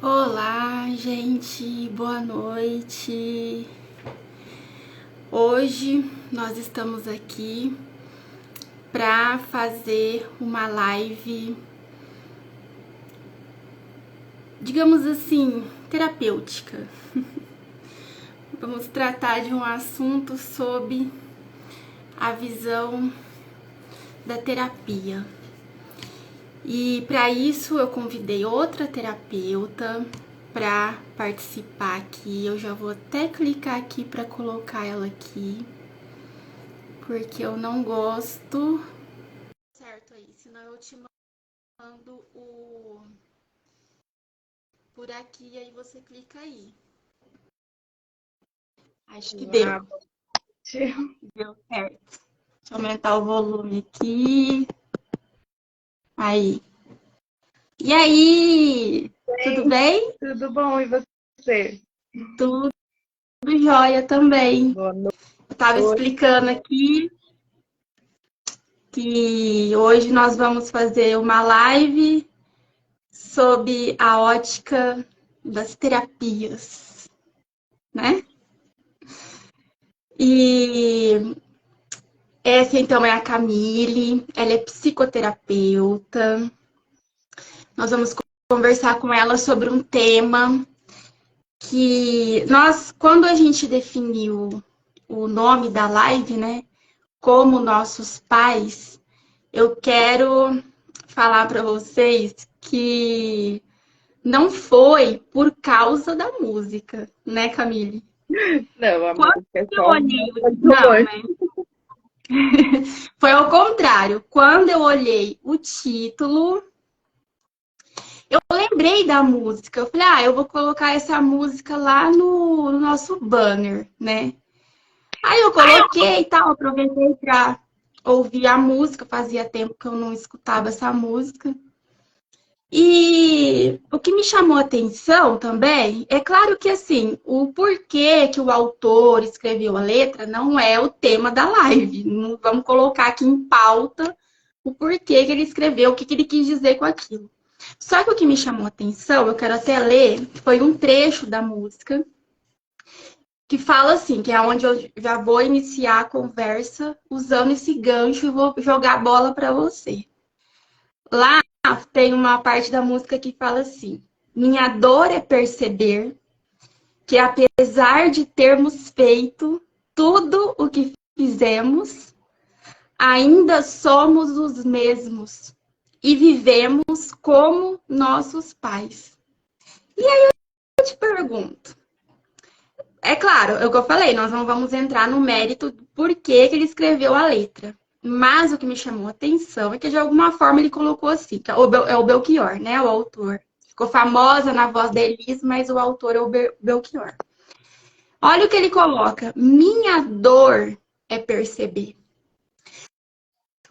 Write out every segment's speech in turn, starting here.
Olá, gente, boa noite. Hoje nós estamos aqui para fazer uma live, digamos assim, terapêutica. Vamos tratar de um assunto sobre a visão da terapia. E para isso eu convidei outra terapeuta para participar aqui. Eu já vou até clicar aqui para colocar ela aqui, porque eu não gosto. Certo aí, senão eu te mando o por aqui e aí você clica aí. Acho que deu. Deu certo. Deixa eu aumentar o volume aqui. Aí. E aí? Tudo bem? Tudo bom, e você? Tudo jóia também. Boa Eu tava noite. explicando aqui que hoje nós vamos fazer uma live sobre a ótica das terapias, né? E essa então é a Camille, ela é psicoterapeuta. Nós vamos conversar com ela sobre um tema que quando a gente definiu o nome da live, né, como nossos pais, eu quero falar para vocês que não foi por causa da música, né, Camille? Não, a Quando música é eu só olhei, não, coadjuvante. né? Foi ao contrário. Quando eu olhei o título, eu lembrei da música. Eu falei, eu vou colocar essa música lá no nosso banner, né? Aí eu coloquei e tal, aproveitei para ouvir a música. Fazia tempo que eu não escutava essa música. E o que me chamou a atenção também, é claro que assim, o porquê que o autor escreveu a letra não é o tema da live. Não vamos colocar aqui em pauta o porquê que ele escreveu, o que ele quis dizer com aquilo. Só que o que me chamou a atenção, eu quero até ler, foi um trecho da música que fala assim, que é onde eu já vou iniciar a conversa usando esse gancho e vou jogar a bola para você. Lá tem uma parte da música que fala assim: minha dor é perceber que apesar de termos feito tudo o que fizemos, ainda somos os mesmos e vivemos como nossos pais. E aí eu te pergunto, é claro, é o que eu falei, nós não vamos entrar no mérito do porquê que ele escreveu a letra. Mas o que me chamou a atenção é que de alguma forma ele colocou assim, que é o Belchior, né? O autor. Ficou famosa na voz da Elis, mas o autor é o Belchior. Olha o que ele coloca. Minha dor é perceber.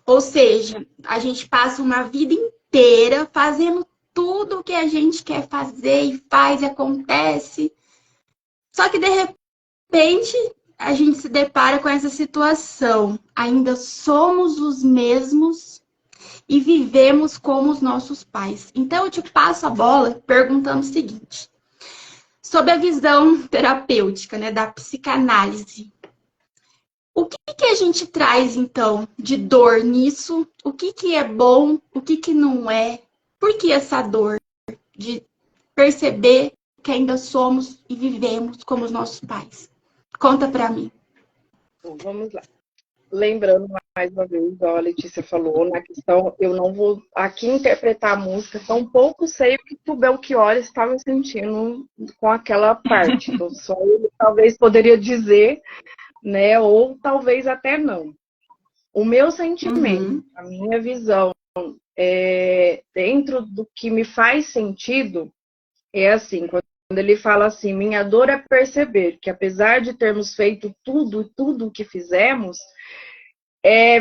Ou seja, a gente passa uma vida inteira fazendo tudo o que a gente quer fazer e faz e acontece. Só que de repente a gente se depara com essa situação. Ainda somos os mesmos e vivemos como os nossos pais. Então eu te passo a bola perguntando o seguinte: sobre a visão terapêutica, né, da psicanálise, o que que a gente traz então de dor nisso? O que que é bom? O que que não é? Por que essa dor de perceber que ainda somos e vivemos como os nossos pais? Conta pra mim. Bom, vamos lá. Lembrando mais uma vez, a Letícia falou na questão, eu não vou aqui interpretar a música, tampouco sei o que o Belchior estava sentindo com aquela parte. Então, só ele talvez poderia dizer, né? Ou talvez até não. O meu sentimento, Uhum. a minha visão, dentro do que me faz sentido, é assim, quando ele fala assim, minha dor é perceber que apesar de termos feito tudo o que fizemos,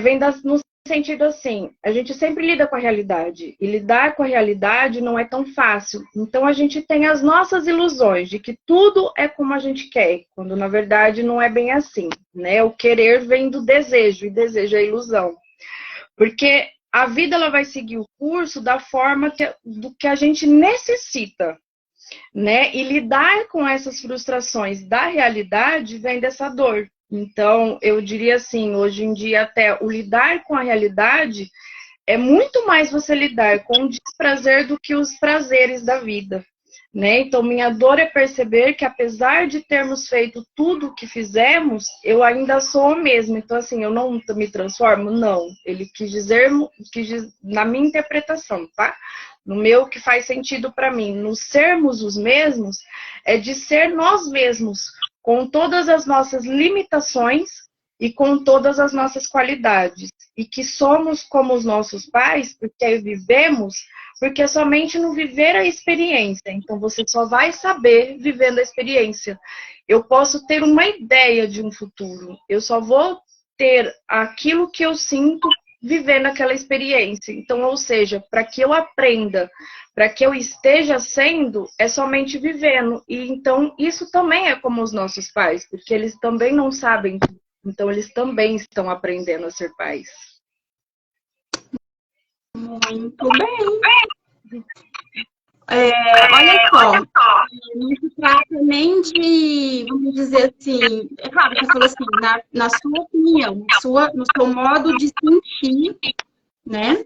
vem no sentido assim, a gente sempre lida com a realidade, e lidar com a realidade não é tão fácil. Então a gente tem as nossas ilusões de que tudo é como a gente quer, quando na verdade não é bem assim, né? O querer vem do desejo, e desejo é ilusão. Porque a vida ela vai seguir o curso da forma do que a gente necessita. né? E lidar com essas frustrações da realidade vem dessa dor. Então, eu diria assim, hoje em dia até o lidar com a realidade é muito mais você lidar com o desprazer do que os prazeres da vida, né? Então, minha dor é perceber que apesar de termos feito tudo o que fizemos, eu ainda sou o mesmo. Então, assim, eu não me transformo? Não. Ele na minha interpretação, tá? No meu que faz sentido para mim, no sermos os mesmos, é de ser nós mesmos, com todas as nossas limitações e com todas as nossas qualidades. E que somos como os nossos pais, porque vivemos, porque é somente no viver a experiência. Então, você só vai saber vivendo a experiência. Eu posso ter uma ideia de um futuro, eu só vou ter aquilo que eu sinto vivendo aquela experiência. Então, ou seja, para que eu aprenda, para que eu esteja sendo, é somente vivendo. E então, isso também é como os nossos pais, porque eles também não sabem, então eles também estão aprendendo a ser pais. Muito bem. Olha só, não se trata nem de, vamos dizer assim, é claro que você falou assim, na sua opinião, no seu modo de sentir, né?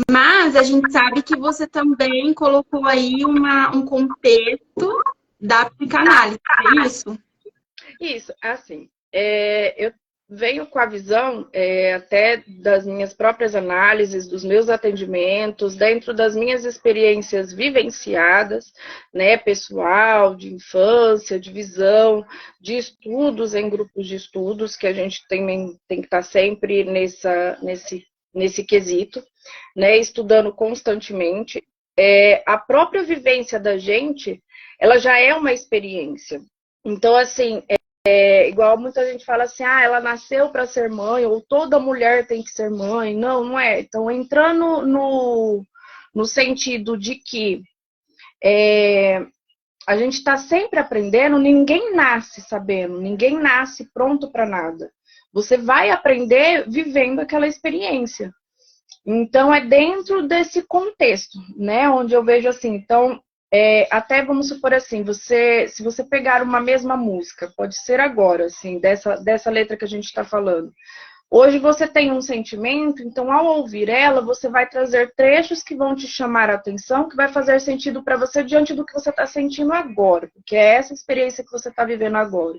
Mas a gente sabe que você também colocou aí um contexto da psicanálise, é isso? Isso, assim, eu venho com a visão até das minhas próprias análises, dos meus atendimentos, dentro das minhas experiências vivenciadas, né, pessoal, de infância, de visão, de estudos em grupos de estudos, que a gente tem que estar sempre nesse quesito, né, estudando constantemente. A própria vivência da gente, ela já é uma experiência. Então, assim, igual muita gente fala assim, ela nasceu para ser mãe, ou toda mulher tem que ser mãe. Não, não é. Então, entrando no sentido de que a gente está sempre aprendendo, ninguém nasce sabendo, ninguém nasce pronto para nada. Você vai aprender vivendo aquela experiência. Então, é dentro desse contexto, né? Onde eu vejo assim, então, até vamos supor assim, se você pegar uma mesma música, pode ser agora, assim, dessa letra que a gente está falando. Hoje você tem um sentimento, então ao ouvir ela, você vai trazer trechos que vão te chamar a atenção, que vai fazer sentido para você diante do que você está sentindo agora, porque é essa experiência que você está vivendo agora.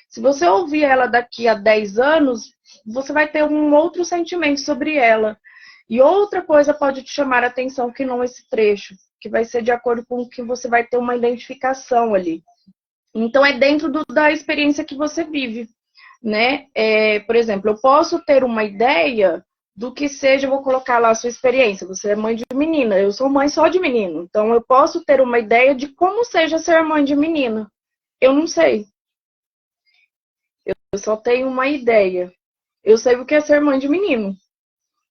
Se você ouvir ela daqui a 10 anos, você vai ter um outro sentimento sobre ela. E outra coisa pode te chamar a atenção que não esse trecho, que vai ser de acordo com o que você vai ter uma identificação ali. Então, é dentro da experiência que você vive, né? Por exemplo, eu posso ter uma ideia do que seja, eu vou colocar lá a sua experiência. Você é mãe de menina, eu sou mãe só de menino. Então, eu posso ter uma ideia de como seja ser mãe de menina. Eu não sei. Eu só tenho uma ideia. Eu sei o que é ser mãe de menino.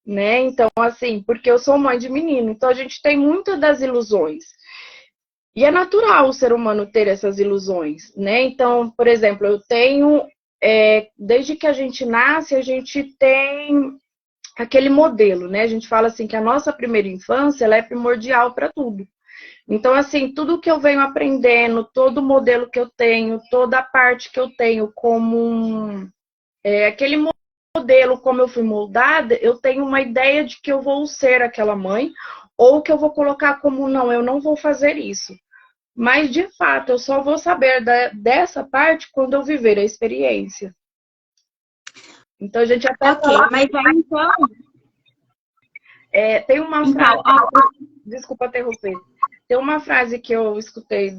Né? Então, assim, porque eu sou mãe de menino, então a gente tem muitas das ilusões. E é natural o ser humano ter essas ilusões, né? Então, por exemplo, eu tenho, desde que a gente nasce, a gente tem aquele modelo, né? A gente fala assim que a nossa primeira infância, ela é primordial para tudo. Então, assim, tudo que eu venho aprendendo, todo modelo que eu tenho, toda a parte que eu tenho como aquele modelo, como eu fui moldada, eu tenho uma ideia de que eu vou ser aquela mãe, ou que eu vou colocar como, não, eu não vou fazer isso. Mas, de fato, eu só vou saber dessa parte quando eu viver a experiência. Então, a gente até fala... mas aí, então... tem uma frase... Desculpa interromper. Tem uma frase que eu escutei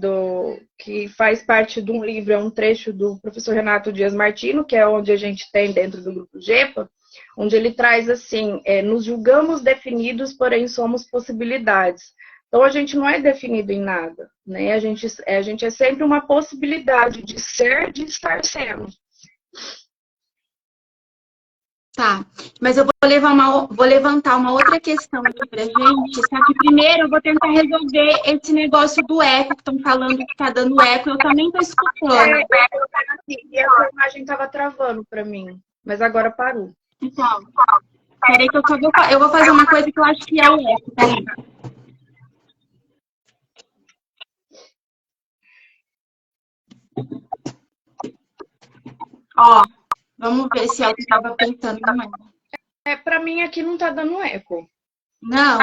que faz parte de um livro, é um trecho do professor Renato Dias Martino, que é onde a gente tem dentro do grupo GEPA, onde ele traz assim, nos julgamos definidos, porém somos possibilidades. Então a gente não é definido em nada, né? A gente é sempre uma possibilidade de ser, de estar sendo. Tá, mas eu vou levantar uma outra questão aqui pra gente, só que primeiro eu vou tentar resolver esse negócio do eco, que estão falando que tá dando eco, eu também tô escutando. E essa imagem tava travando pra mim, mas agora parou. Então, peraí que eu vou fazer uma coisa que eu acho que é o eco, peraí. Ó, vamos ver se é o que estava pensando, não é? Pra mim aqui não tá dando eco. Não?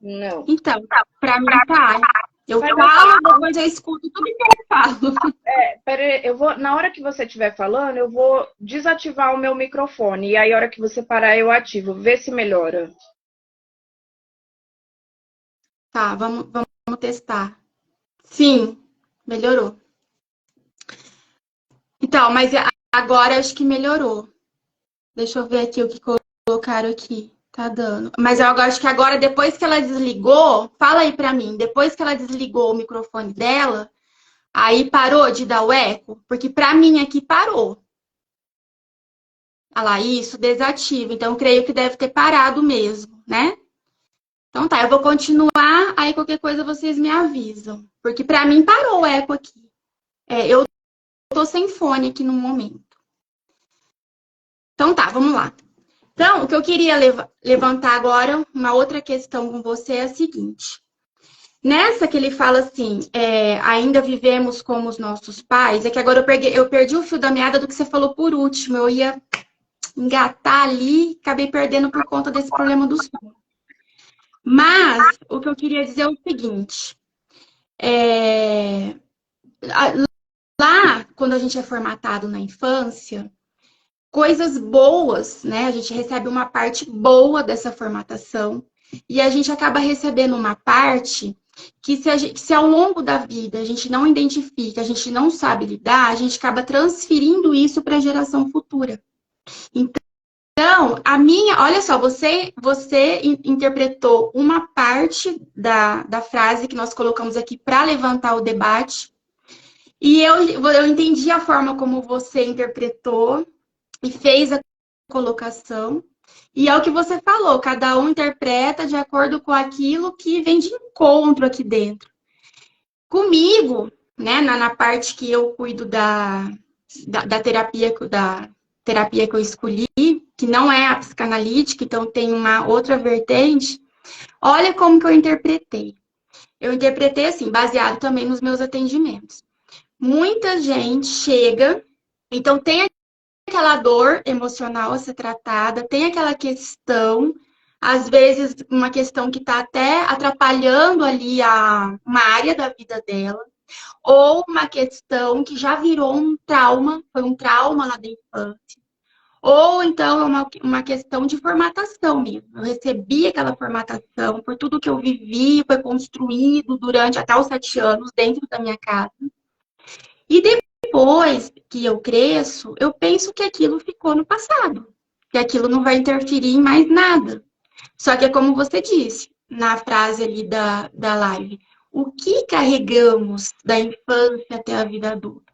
Não. Então, pra mim tá. Eu Vai falo, depois eu escuto tudo que eu falo. Pera aí, na hora que você estiver falando, eu vou desativar o meu microfone. E aí, a hora que você parar, eu ativo. Vê se melhora. Tá, vamos testar. Sim, melhorou. Então, mas agora acho que melhorou. Deixa eu ver aqui o que colocaram aqui. Tá dando. Mas eu acho que agora, depois que ela desligou, fala aí pra mim, depois que ela desligou o microfone dela, aí parou de dar o eco? Porque pra mim aqui parou. Olha lá, isso, desativa. Então, eu creio que deve ter parado mesmo, né? Então tá, eu vou continuar, aí qualquer coisa vocês me avisam. Porque pra mim parou o eco aqui. Eu tô sem fone aqui no momento. Então tá, vamos lá. Então, o que eu queria levantar agora, uma outra questão com você é a seguinte. Nessa que ele fala assim, ainda vivemos como os nossos pais, é que agora eu perdi o fio da meada do que você falou por último. Eu ia engatar ali, acabei perdendo por conta desse problema do som. Mas, o que eu queria dizer é o seguinte. Lá, quando a gente é formatado na infância, coisas boas, né? A gente recebe uma parte boa dessa formatação e a gente acaba recebendo uma parte que se ao longo da vida a gente não identifica, a gente não sabe lidar, a gente acaba transferindo isso para a geração futura. Então, olha só, você interpretou uma parte da frase que nós colocamos aqui para levantar o debate, e eu entendi a forma como você interpretou e fez a colocação. E é o que você falou, cada um interpreta de acordo com aquilo que vem de encontro aqui dentro. Comigo, né, na parte que eu cuido da terapia que eu escolhi, que não é a psicanalítica, então tem uma outra vertente, olha como que eu interpretei. Eu interpretei assim, baseado também nos meus atendimentos. Muita gente chega, então tem aquela dor emocional a ser tratada, tem aquela questão, às vezes uma questão que está até atrapalhando ali uma área da vida dela, ou uma questão que já virou um trauma, foi um trauma lá da infância. Ou então é uma questão de formatação mesmo. Eu recebi aquela formatação por tudo que eu vivi, foi construído durante até os 7 anos dentro da minha casa. E depois que eu cresço, eu penso que aquilo ficou no passado, que aquilo não vai interferir em mais nada. Só que é como você disse na frase ali da live, o que carregamos da infância até a vida adulta?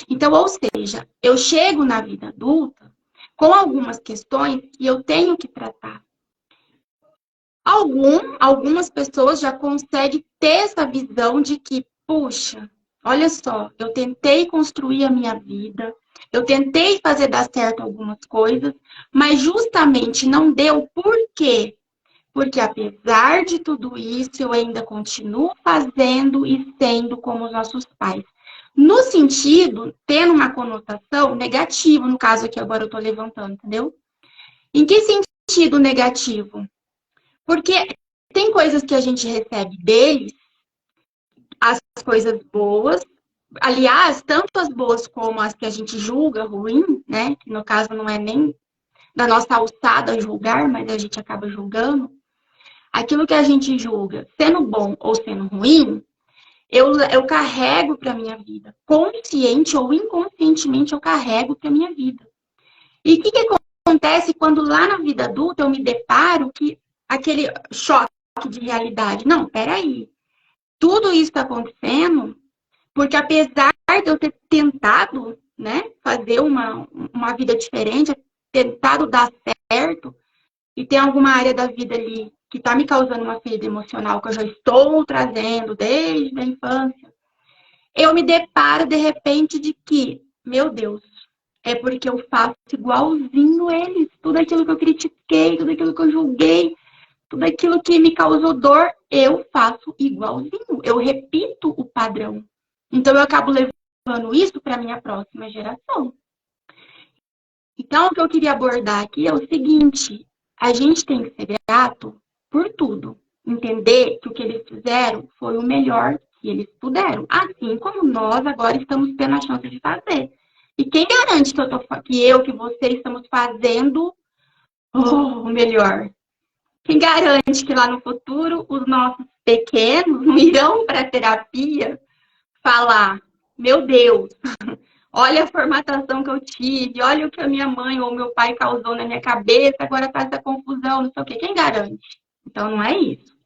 Então, ou seja, eu chego na vida adulta com algumas questões que eu tenho que tratar. Algumas pessoas já conseguem ter essa visão de que, puxa, olha só, eu tentei construir a minha vida, eu tentei fazer dar certo algumas coisas, mas justamente não deu. Por quê? Porque apesar de tudo isso, eu ainda continuo fazendo e sendo como os nossos pais. No sentido, tendo uma conotação negativa, no caso aqui agora eu estou levantando, entendeu? Em que sentido negativo? Porque tem coisas que a gente recebe deles, as coisas boas, aliás, tanto as boas como as que a gente julga ruim, né? Que no caso não é nem da nossa alçada julgar, mas a gente acaba julgando. Aquilo que a gente julga, sendo bom ou sendo ruim, eu carrego para minha vida. Consciente ou inconscientemente, eu carrego para minha vida. E o que acontece quando lá na vida adulta eu me deparo que aquele choque de realidade? Não, peraí. Tudo isso está acontecendo porque apesar de eu ter tentado, né, fazer uma vida diferente, tentado dar certo, e tem alguma área da vida ali que está me causando uma ferida emocional que eu já estou trazendo desde a infância, eu me deparo de repente de que, meu Deus, é porque eu faço igualzinho eles. Tudo aquilo que eu critiquei, tudo aquilo que eu julguei, tudo aquilo que me causou dor, eu faço igualzinho. Eu repito o padrão. Então eu acabo levando isso para minha próxima geração. Então, o que eu queria abordar aqui é o seguinte: a gente tem que ser grato por tudo. Entender que o que eles fizeram foi o melhor que eles puderam. Assim como nós agora estamos tendo a chance de fazer. E quem garante que você estamos fazendo o melhor? Quem garante que lá no futuro os nossos pequenos não irão para a terapia falar: meu Deus, olha a formatação que eu tive, olha o que a minha mãe ou meu pai causou na minha cabeça, agora tá essa confusão, não sei o quê. Quem garante? Então, não é isso.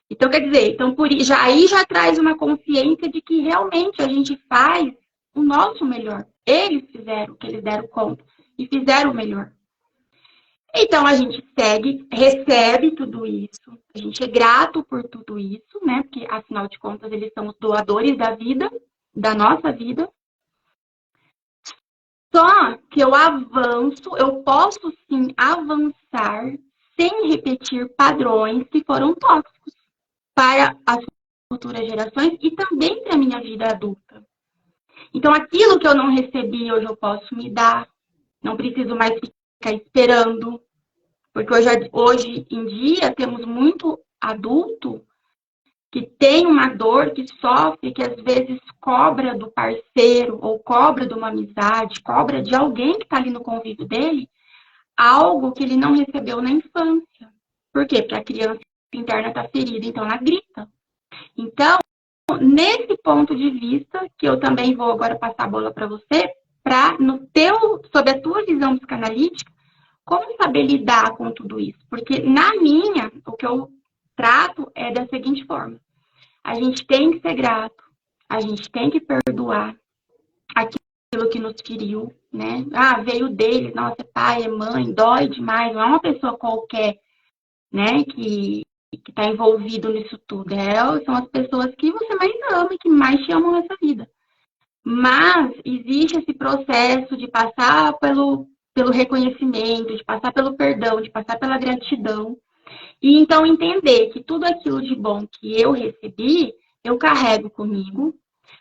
Então, quer dizer, então, aí já traz uma consciência de que realmente a gente faz o nosso melhor. Eles fizeram o que eles deram conta e fizeram o melhor. Então, a gente recebe tudo isso, a gente é grato por tudo isso, né? Porque, afinal de contas, eles são os doadores da vida, da nossa vida. Só que eu posso sim avançar sem repetir padrões que foram tóxicos para as futuras gerações e também para a minha vida adulta. Então, aquilo que eu não recebi, hoje eu posso me dar. Não preciso mais ficar esperando. Porque hoje em dia temos muito adulto que tem uma dor, que sofre, que às vezes cobra do parceiro, ou cobra de uma amizade, cobra de alguém que está ali no convívio dele, algo que ele não recebeu na infância. Por quê? Porque a criança interna está ferida, então ela grita. Então, nesse ponto de vista, que eu também vou agora passar a bola para você, sob a tua visão psicanalítica, como saber lidar com tudo isso? Porque o que eu trato é da seguinte forma: a gente tem que ser grato, a gente tem que perdoar aquilo que nos feriu, né? Ah, veio deles, nossa, é pai, é mãe, dói demais, não é uma pessoa qualquer, né, que está envolvido nisso tudo. São as pessoas que você mais ama e que mais te amam nessa vida. Mas existe esse processo de passar pelo reconhecimento, de passar pelo perdão, de passar pela gratidão. E então entender que tudo aquilo de bom que eu recebi, eu carrego comigo.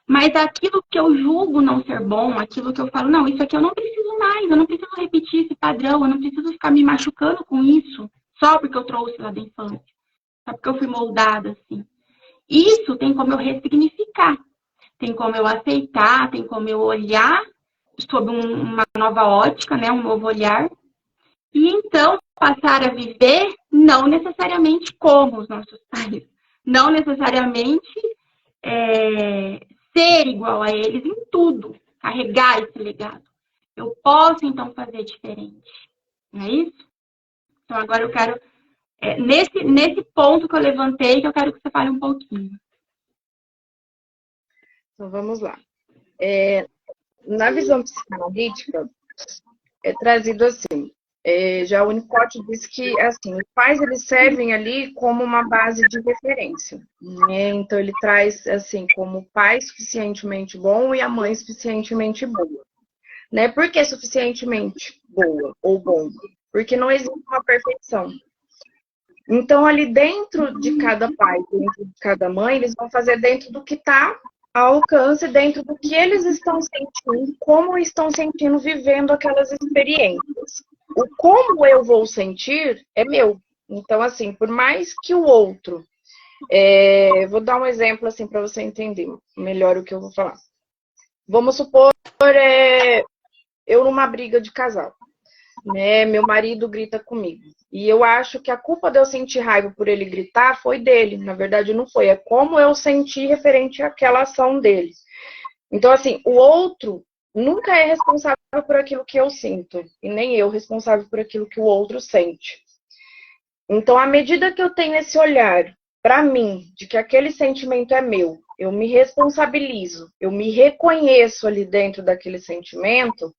Mas aquilo que eu julgo não ser bom, aquilo que eu falo, não, isso aqui eu não preciso mais, eu não preciso repetir esse padrão, eu não preciso ficar me machucando com isso, só porque eu trouxe lá da infância, só porque eu fui moldada assim. Isso tem como eu ressignificar, tem como eu aceitar, tem como eu olhar sob uma nova ótica, né, um novo olhar, e então passar a viver não necessariamente como os nossos pais, não necessariamente ser igual a eles em tudo, carregar esse legado. Eu posso, então, fazer diferente. Não é isso? Então, agora eu quero, nesse ponto que eu levantei, que eu quero que você fale um pouquinho. Então, vamos lá. Na visão psicanalítica, é trazido assim. Já o Winnicott diz que assim, os pais eles servem ali como uma base de referência, né? Então ele traz assim como o pai suficientemente bom e a mãe suficientemente boa, né? Por que suficientemente boa ou bom? Porque não existe uma perfeição. Então ali dentro de cada pai, dentro de cada mãe, eles vão fazer dentro do que está ao alcance, dentro do que eles estão sentindo, como estão sentindo, vivendo aquelas experiências. O como eu vou sentir é meu. Então, assim, por mais que o outro... vou dar um exemplo, assim, para você entender melhor o que eu vou falar. Vamos supor, eu numa briga de casal, né? Meu marido grita comigo. E eu acho que a culpa de eu sentir raiva por ele gritar foi dele. Na verdade, não foi. É como eu senti referente àquela ação dele. Então, assim, o outro nunca é responsável por aquilo que eu sinto. E nem eu responsável por aquilo que o outro sente. Então, à medida que eu tenho esse olhar para mim, de que aquele sentimento é meu, eu me responsabilizo, eu me reconheço ali dentro daquele sentimento,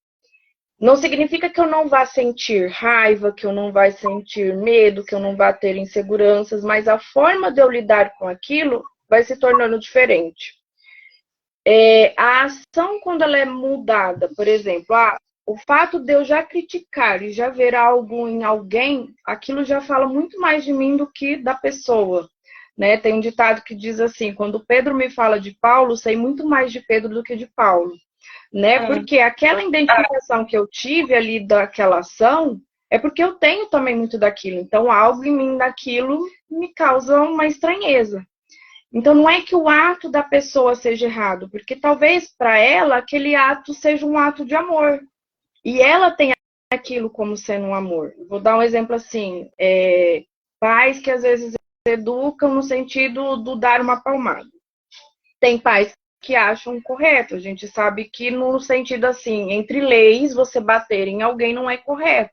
não significa que eu não vá sentir raiva, que eu não vá sentir medo, que eu não vá ter inseguranças, mas a forma de eu lidar com aquilo vai se tornando diferente. A ação, quando ela é mudada, por exemplo, o fato de eu já criticar e já ver algo em alguém, aquilo já fala muito mais de mim do que da pessoa. né? Tem um ditado que diz assim: quando Pedro me fala de Paulo, sei muito mais de Pedro do que de Paulo, né? Porque aquela identificação que eu tive ali daquela ação é porque eu tenho também muito daquilo. Então, algo em mim daquilo me causa uma estranheza. Então, não é que o ato da pessoa seja errado, porque talvez para ela aquele ato seja um ato de amor. E ela tem aquilo como sendo um amor. Vou dar um exemplo assim: pais que às vezes educam no sentido do dar uma palmada. Tem pais que acham correto. A gente sabe que no sentido assim, entre leis, você bater em alguém não é correto.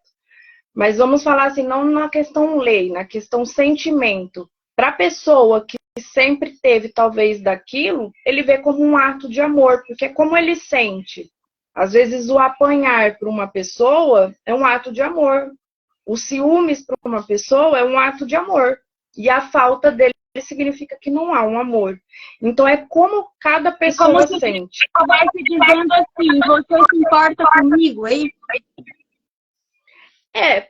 Mas vamos falar assim, não na questão lei, na questão sentimento. Para a pessoa que sempre teve talvez daquilo, ele vê como um ato de amor, porque é como ele sente. Às vezes o apanhar para uma pessoa é um ato de amor. O ciúmes para uma pessoa é um ato de amor. E a falta dele significa que não há um amor. Então é como cada pessoa como se sente. estivesse dizendo assim, você se importa comigo, é isso?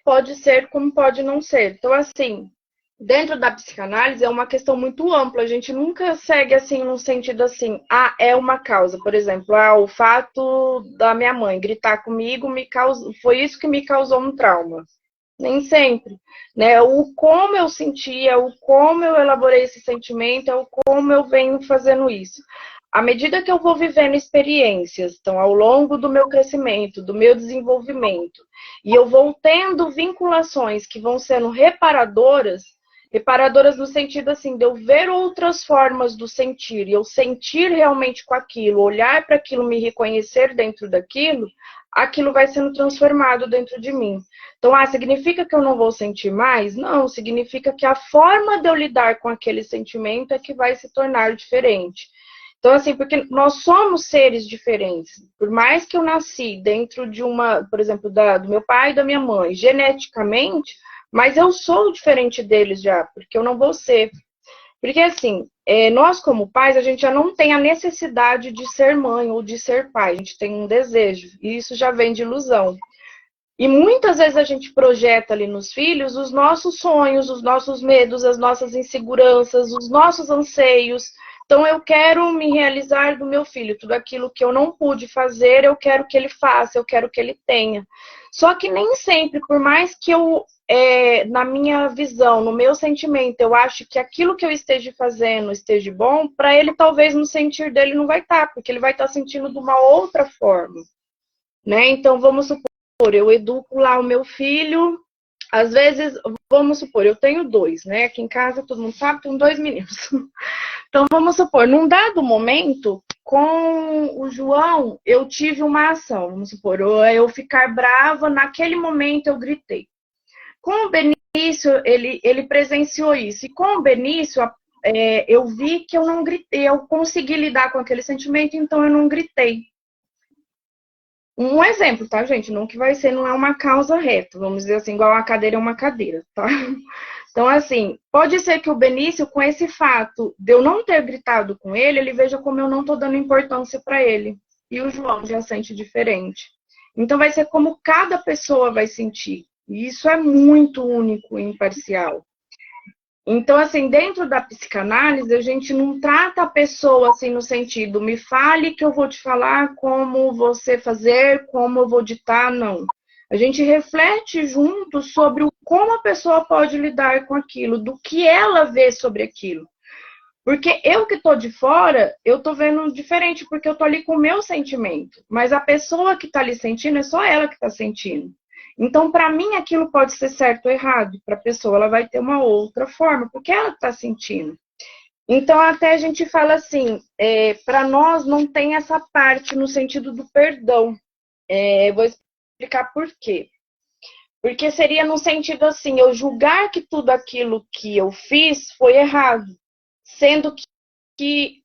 Pode ser como pode não ser. Então, assim, dentro da psicanálise é uma questão muito ampla. A gente nunca segue assim num sentido assim, é uma causa. Por exemplo, o fato da minha mãe gritar comigo foi isso que me causou um trauma. Nem sempre, né? O como eu sentia, o como eu elaborei esse sentimento, é o como eu venho fazendo isso. À medida que eu vou vivendo experiências, então, ao longo do meu crescimento, do meu desenvolvimento, e eu vou tendo vinculações que vão sendo reparadoras no sentido assim, de eu ver outras formas do sentir, e eu sentir realmente com aquilo, olhar para aquilo, me reconhecer dentro daquilo, aquilo vai sendo transformado dentro de mim. Então, significa que eu não vou sentir mais? Não, significa que a forma de eu lidar com aquele sentimento é que vai se tornar diferente. Então, assim, porque nós somos seres diferentes. Por mais que eu nasci dentro de por exemplo, do meu pai e da minha mãe, geneticamente, mas eu sou diferente deles já, porque eu não vou ser. Porque, assim, nós como pais, a gente já não tem a necessidade de ser mãe ou de ser pai. A gente tem um desejo, e isso já vem de ilusão. E muitas vezes a gente projeta ali nos filhos os nossos sonhos, os nossos medos, as nossas inseguranças, os nossos anseios. Então, eu quero me realizar do meu filho. Tudo aquilo que eu não pude fazer, eu quero que ele faça, eu quero que ele tenha. Só que nem sempre, por mais que eu, na minha visão, no meu sentimento, eu acho que aquilo que eu esteja fazendo esteja bom, para ele, talvez no sentir dele não vai estar, porque ele vai estar sentindo de uma outra forma, né? Então, vamos supor, eu educo lá o meu filho, às vezes, vamos supor, eu tenho 2, né? Aqui em casa, todo mundo sabe, tenho 2 meninos. Então, vamos supor, num dado momento, com o João, eu tive uma ação, vamos supor, eu ficar brava, naquele momento eu gritei. Com o Benício, ele presenciou isso, e com o Benício, eu vi que eu não gritei, eu consegui lidar com aquele sentimento, então eu não gritei. Um exemplo, tá, gente? Não que vai ser, não é uma causa reta, vamos dizer assim, igual uma cadeira é uma cadeira, tá? Então, assim, pode ser que o Benício, com esse fato de eu não ter gritado com ele veja como eu não tô dando importância para ele. E o João já sente diferente. Então, vai ser como cada pessoa vai sentir. E isso é muito único e imparcial. Então, assim, dentro da psicanálise, a gente não trata a pessoa assim no sentido, me fale que eu vou te falar como você fazer, como eu vou ditar, não. A gente reflete junto sobre como a pessoa pode lidar com aquilo, do que ela vê sobre aquilo. Porque eu que estou de fora, eu estou vendo diferente, porque eu estou ali com o meu sentimento. Mas a pessoa que está ali sentindo, é só ela que está sentindo. Então, para mim, aquilo pode ser certo ou errado. Para a pessoa, ela vai ter uma outra forma, porque ela está sentindo. Então, até a gente fala assim, para nós não tem essa parte no sentido do perdão. Vou explicar por quê. Porque seria no sentido assim, eu julgar que tudo aquilo que eu fiz foi errado. Sendo que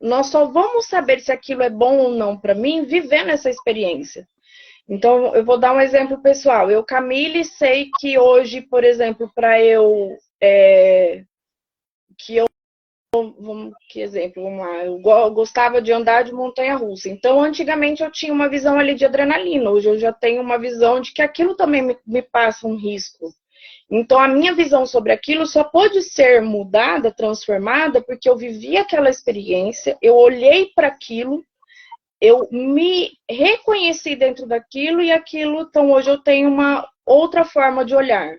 nós só vamos saber se aquilo é bom ou não para mim vivendo essa experiência. Então, eu vou dar um exemplo pessoal. Eu, Camille, sei que hoje, por exemplo, para eu... que exemplo? Vamos lá. Eu gostava de andar de montanha-russa. Então, antigamente, eu tinha uma visão ali de adrenalina. Hoje, eu já tenho uma visão de que aquilo também me passa um risco. Então, a minha visão sobre aquilo só pode ser mudada, transformada, porque eu vivi aquela experiência, eu olhei para aquilo, eu me reconheci dentro daquilo e aquilo, então hoje eu tenho uma outra forma de olhar.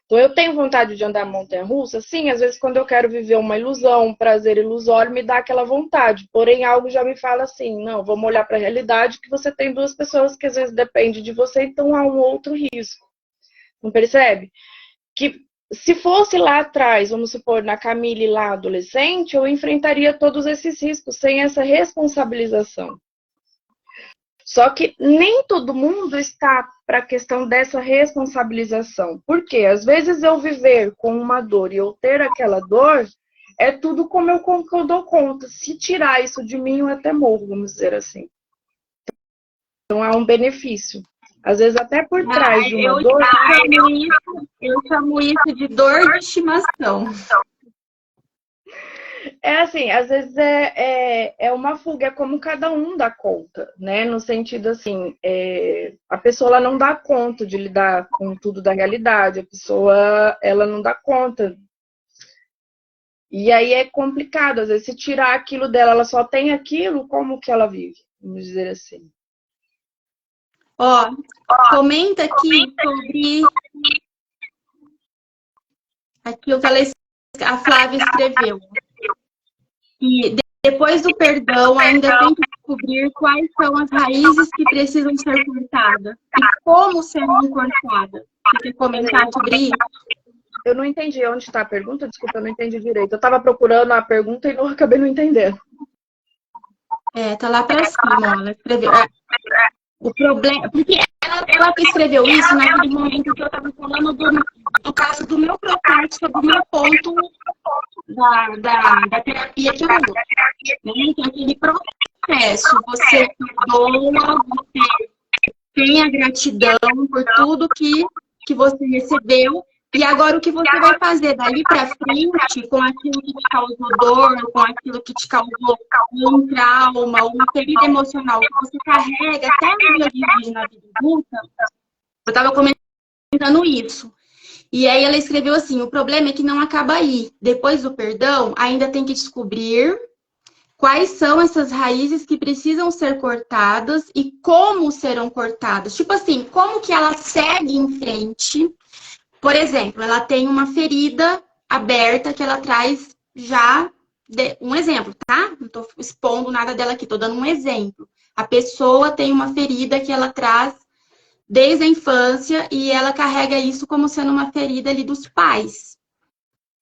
Então eu tenho vontade de andar montanha-russa, sim, às vezes quando eu quero viver uma ilusão, um prazer ilusório, me dá aquela vontade. Porém, algo já me fala assim, não, vamos olhar para a realidade que você tem duas pessoas que às vezes dependem de você, então há um outro risco. Não percebe? Que se fosse lá atrás, vamos supor, na Camille lá adolescente, eu enfrentaria todos esses riscos sem essa responsabilização. Só que nem todo mundo está para a questão dessa responsabilização. Por quê? Às vezes eu viver com uma dor e eu ter aquela dor, é tudo como eu dou conta. Se tirar isso de mim, eu até morro, vamos dizer assim. Então há um benefício. Às vezes até por trás de uma dor... Eu chamo isso de dor de estimação. É assim, às vezes é uma fuga, é como cada um dá conta, né? No sentido assim, a pessoa ela não dá conta de lidar com tudo da realidade, a pessoa ela não dá conta. E aí é complicado, às vezes se tirar aquilo dela, ela só tem aquilo, como que ela vive? Vamos dizer assim. Ó, comenta aqui sobre aquilo que a Flávia escreveu. E depois do perdão, ainda tem que descobrir quais são as raízes que precisam ser cortadas e como serão cortadas. Você quer comentar sobre isso? Eu não entendi onde está a pergunta, desculpa, eu não entendi direito. Eu estava procurando a pergunta e não acabei não entendendo. Tá lá para cima, ó, ela escreveu. O problema, porque ela escreveu isso naquele momento que eu estava falando do caso do meu processo, sobre o meu ponto da terapia que eu uso. Né? Então, aquele processo, você perdoa, você tem a gratidão por tudo que você recebeu, e agora o que você vai fazer dali para frente com aquilo que te causou dor, com aquilo que te causou um trauma, uma ferida emocional que você carrega até no dia de hoje na vida adulta. Eu estava comentando isso. E aí ela escreveu assim, o problema é que não acaba aí. Depois do perdão, ainda tem que descobrir quais são essas raízes que precisam ser cortadas e como serão cortadas. Tipo assim, como que ela segue em frente. Por exemplo, ela tem uma ferida aberta que ela traz já... Um exemplo, tá? Não tô expondo nada dela aqui, tô dando um exemplo. A pessoa tem uma ferida que ela traz desde a infância e ela carrega isso como sendo uma ferida ali dos pais.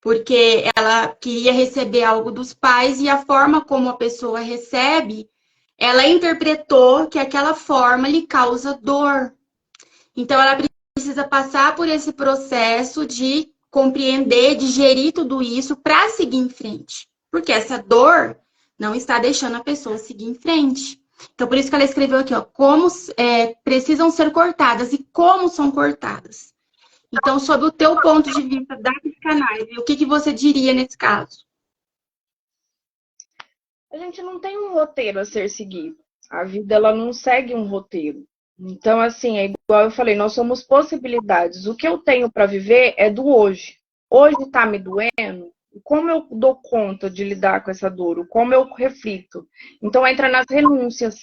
Porque ela queria receber algo dos pais e a forma como a pessoa recebe, ela interpretou que aquela forma lhe causa dor. Então, ela precisa passar por esse processo de compreender, digerir tudo isso para seguir em frente. Porque essa dor não está deixando a pessoa seguir em frente. Então, por isso que ela escreveu aqui, ó, como precisam ser cortadas e como são cortadas. Então, sob o teu ponto de vista da psicanálise, o que você diria nesse caso? A gente não tem um roteiro a ser seguido. A vida, ela não segue um roteiro. Então, assim, é igual eu falei, nós somos possibilidades. O que eu tenho para viver é do hoje. Hoje está me doendo, como eu dou conta de lidar com essa dor? Como eu reflito? Então, entra nas renúncias,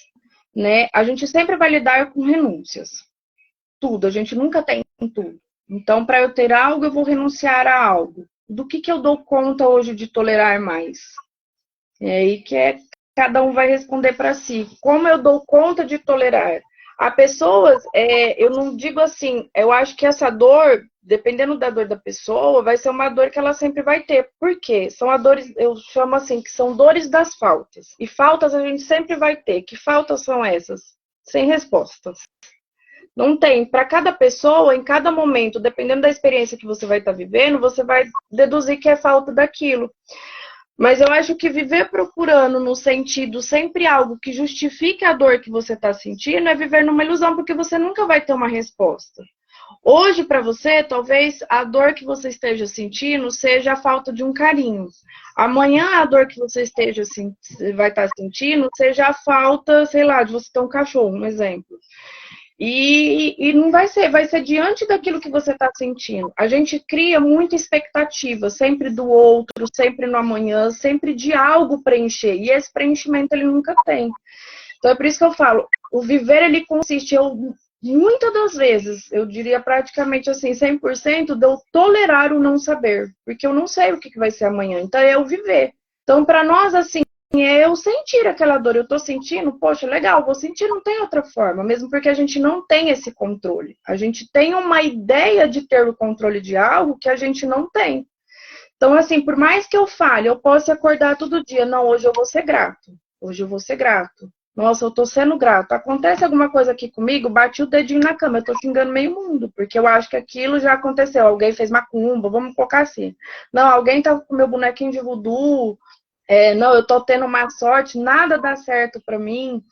né? A gente sempre vai lidar com renúncias. Tudo, a gente nunca tem tudo. Então, para eu ter algo, eu vou renunciar a algo. Do que eu dou conta hoje de tolerar mais? É aí que cada um vai responder para si. Como eu dou conta de tolerar? Há pessoas, eu não digo assim, eu acho que essa dor, dependendo da dor da pessoa, vai ser uma dor que ela sempre vai ter. Por quê? São as dores, eu chamo assim, que são dores das faltas. E faltas a gente sempre vai ter. Que faltas são essas? Sem respostas. Não tem. Para cada pessoa, em cada momento, dependendo da experiência que você vai estar vivendo, você vai deduzir que é falta daquilo. Mas eu acho que viver procurando no sentido sempre algo que justifique a dor que você está sentindo é viver numa ilusão, porque você nunca vai ter uma resposta. Hoje, para você, talvez a dor que você esteja sentindo seja a falta de um carinho. Amanhã, a dor que você vai estar sentindo seja a falta, sei lá, de você ter um cachorro, um exemplo. E não vai ser diante daquilo que você está sentindo. A gente cria muita expectativa, sempre do outro, sempre no amanhã, sempre de algo preencher. E esse preenchimento ele nunca tem. Então é por isso que eu falo, o viver ele consiste, muitas das vezes, eu diria praticamente assim, 100% de eu tolerar o não saber. Porque eu não sei o que vai ser amanhã. Então é eu viver. Então para nós, assim, é eu sentir aquela dor, eu tô sentindo, poxa, legal, vou sentir, não tem outra forma, mesmo porque a gente não tem esse controle. A gente tem uma ideia de ter o controle de algo que a gente não tem. Então, assim, por mais que eu fale, eu posso acordar todo dia, não, hoje eu vou ser grato, hoje eu vou ser grato. Nossa, eu tô sendo grato. Acontece alguma coisa aqui comigo, bati o dedinho na cama, eu tô xingando meio mundo, porque eu acho que aquilo já aconteceu. Alguém fez macumba, vamos colocar assim. Não, alguém tá com meu bonequinho de voodoo, não, eu tô tendo má sorte, nada dá certo para mim.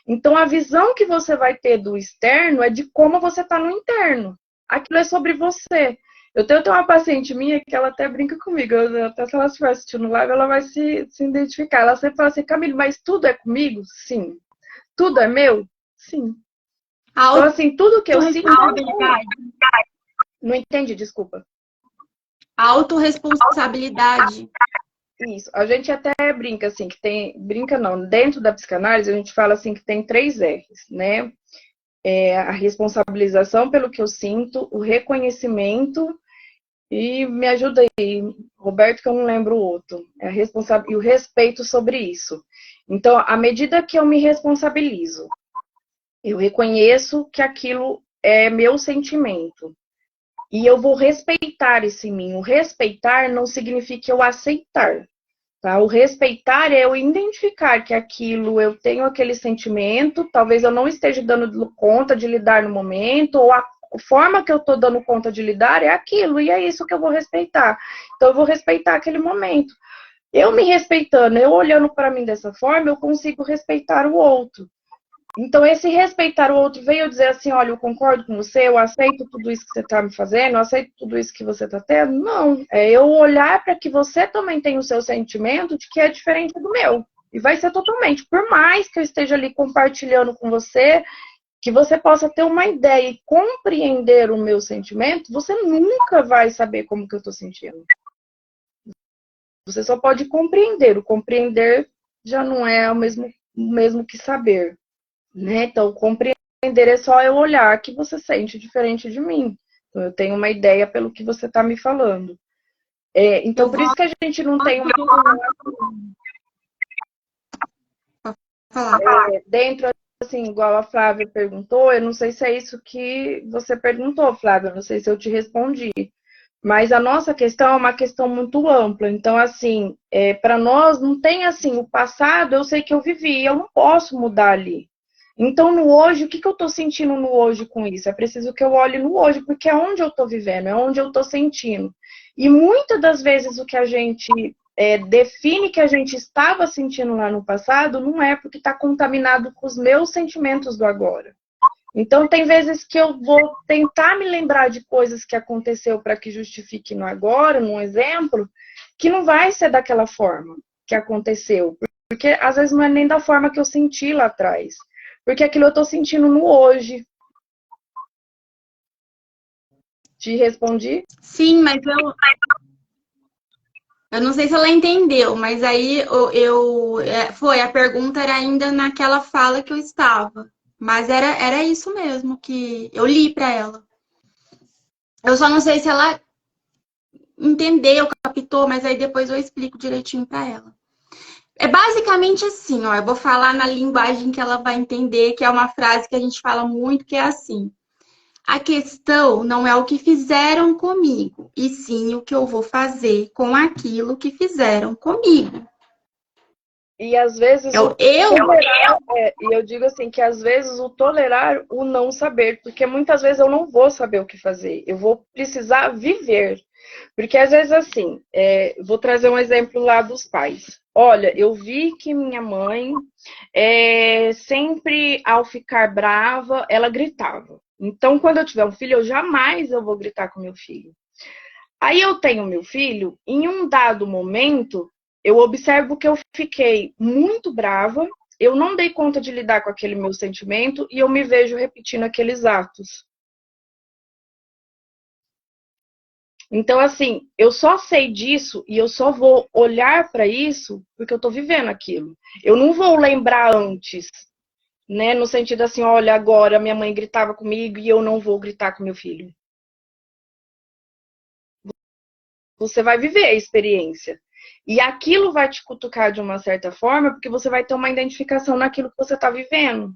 Então, a visão que você vai ter do externo é de como você tá no interno. Aquilo é sobre você. Eu tenho uma paciente minha que ela até brinca comigo, até se ela estiver assistindo live, ela vai se identificar. Ela sempre fala assim, Camille, mas tudo é comigo? Sim. Tudo é meu? Sim. Então, assim, tudo que eu sinto... Não entendi, desculpa. Autorresponsabilidade. Isso. A gente até brinca assim, que tem... Brinca não. Dentro da psicanálise, a gente fala assim que tem 3 R's, né? A responsabilização pelo que eu sinto, o reconhecimento e me ajuda aí, Roberto, que eu não lembro o outro. E o respeito sobre isso. Então, à medida que eu me responsabilizo, eu reconheço que aquilo é meu sentimento. E eu vou respeitar esse mim. O respeitar não significa eu aceitar. Tá? O respeitar é eu identificar que aquilo, eu tenho aquele sentimento, talvez eu não esteja dando conta de lidar no momento, ou a forma que eu estou dando conta de lidar é aquilo, e é isso que eu vou respeitar. Então, eu vou respeitar aquele momento. Eu me respeitando, eu olhando para mim dessa forma, eu consigo respeitar o outro. Então, esse respeitar o outro veio dizer assim, olha, eu concordo com você, eu aceito tudo isso que você está me fazendo, eu aceito tudo isso que você está tendo. Não, é eu olhar para que você também tem o seu sentimento de que é diferente do meu. E vai ser totalmente. Por mais que eu esteja ali compartilhando com você, que você possa ter uma ideia e compreender o meu sentimento, você nunca vai saber como que eu estou sentindo. Você só pode compreender. O compreender já não é o mesmo que saber. Né? Então, compreender é só eu olhar que você sente diferente de mim. Então, eu tenho uma ideia pelo que você está me falando. Então, por isso que a gente não tem uma... Dentro, assim, igual a Flávia perguntou, eu não sei se é isso que você perguntou, Flávia, eu não sei se eu te respondi. Mas a nossa questão é uma questão muito ampla. Então, assim, para nós não tem assim, o passado eu sei que eu vivi, eu não posso mudar ali. Então, no hoje, o que eu estou sentindo no hoje com isso? É preciso que eu olhe no hoje, porque é onde eu estou vivendo, é onde eu estou sentindo. E muitas das vezes o que a gente define que a gente estava sentindo lá no passado não é porque está contaminado com os meus sentimentos do agora. Então, tem vezes que eu vou tentar me lembrar de coisas que aconteceu para que justifique no agora, num exemplo, que não vai ser daquela forma que aconteceu. Porque às vezes não é nem da forma que eu senti lá atrás. Porque aquilo eu estou sentindo no hoje. Te respondi? Sim, mas eu não sei se ela entendeu, mas aí a pergunta era ainda naquela fala que eu estava. Mas era isso mesmo que eu li para ela. Eu só não sei se ela entendeu, captou, mas aí depois eu explico direitinho para ela. É basicamente assim, ó, eu vou falar na linguagem que ela vai entender, que é uma frase que a gente fala muito, que é assim: a questão não é o que fizeram comigo, e sim o que eu vou fazer com aquilo que fizeram comigo. E às vezes e eu digo assim, que às vezes o tolerar o não saber, porque muitas vezes eu não vou saber o que fazer, eu vou precisar viver. Porque às vezes assim, vou trazer um exemplo lá dos pais. Olha, eu vi que minha mãe sempre ao ficar brava, ela gritava. Então, quando eu tiver um filho, eu vou gritar com meu filho. Aí eu tenho meu filho, em um dado momento, eu observo que eu fiquei muito brava, eu não dei conta de lidar com aquele meu sentimento e eu me vejo repetindo aqueles atos. Então, assim, eu só sei disso e eu só vou olhar para isso porque eu tô vivendo aquilo. Eu não vou lembrar antes, né? No sentido assim, olha, agora minha mãe gritava comigo e eu não vou gritar com meu filho. Você vai viver a experiência. E aquilo vai te cutucar de uma certa forma, porque você vai ter uma identificação naquilo que você está vivendo.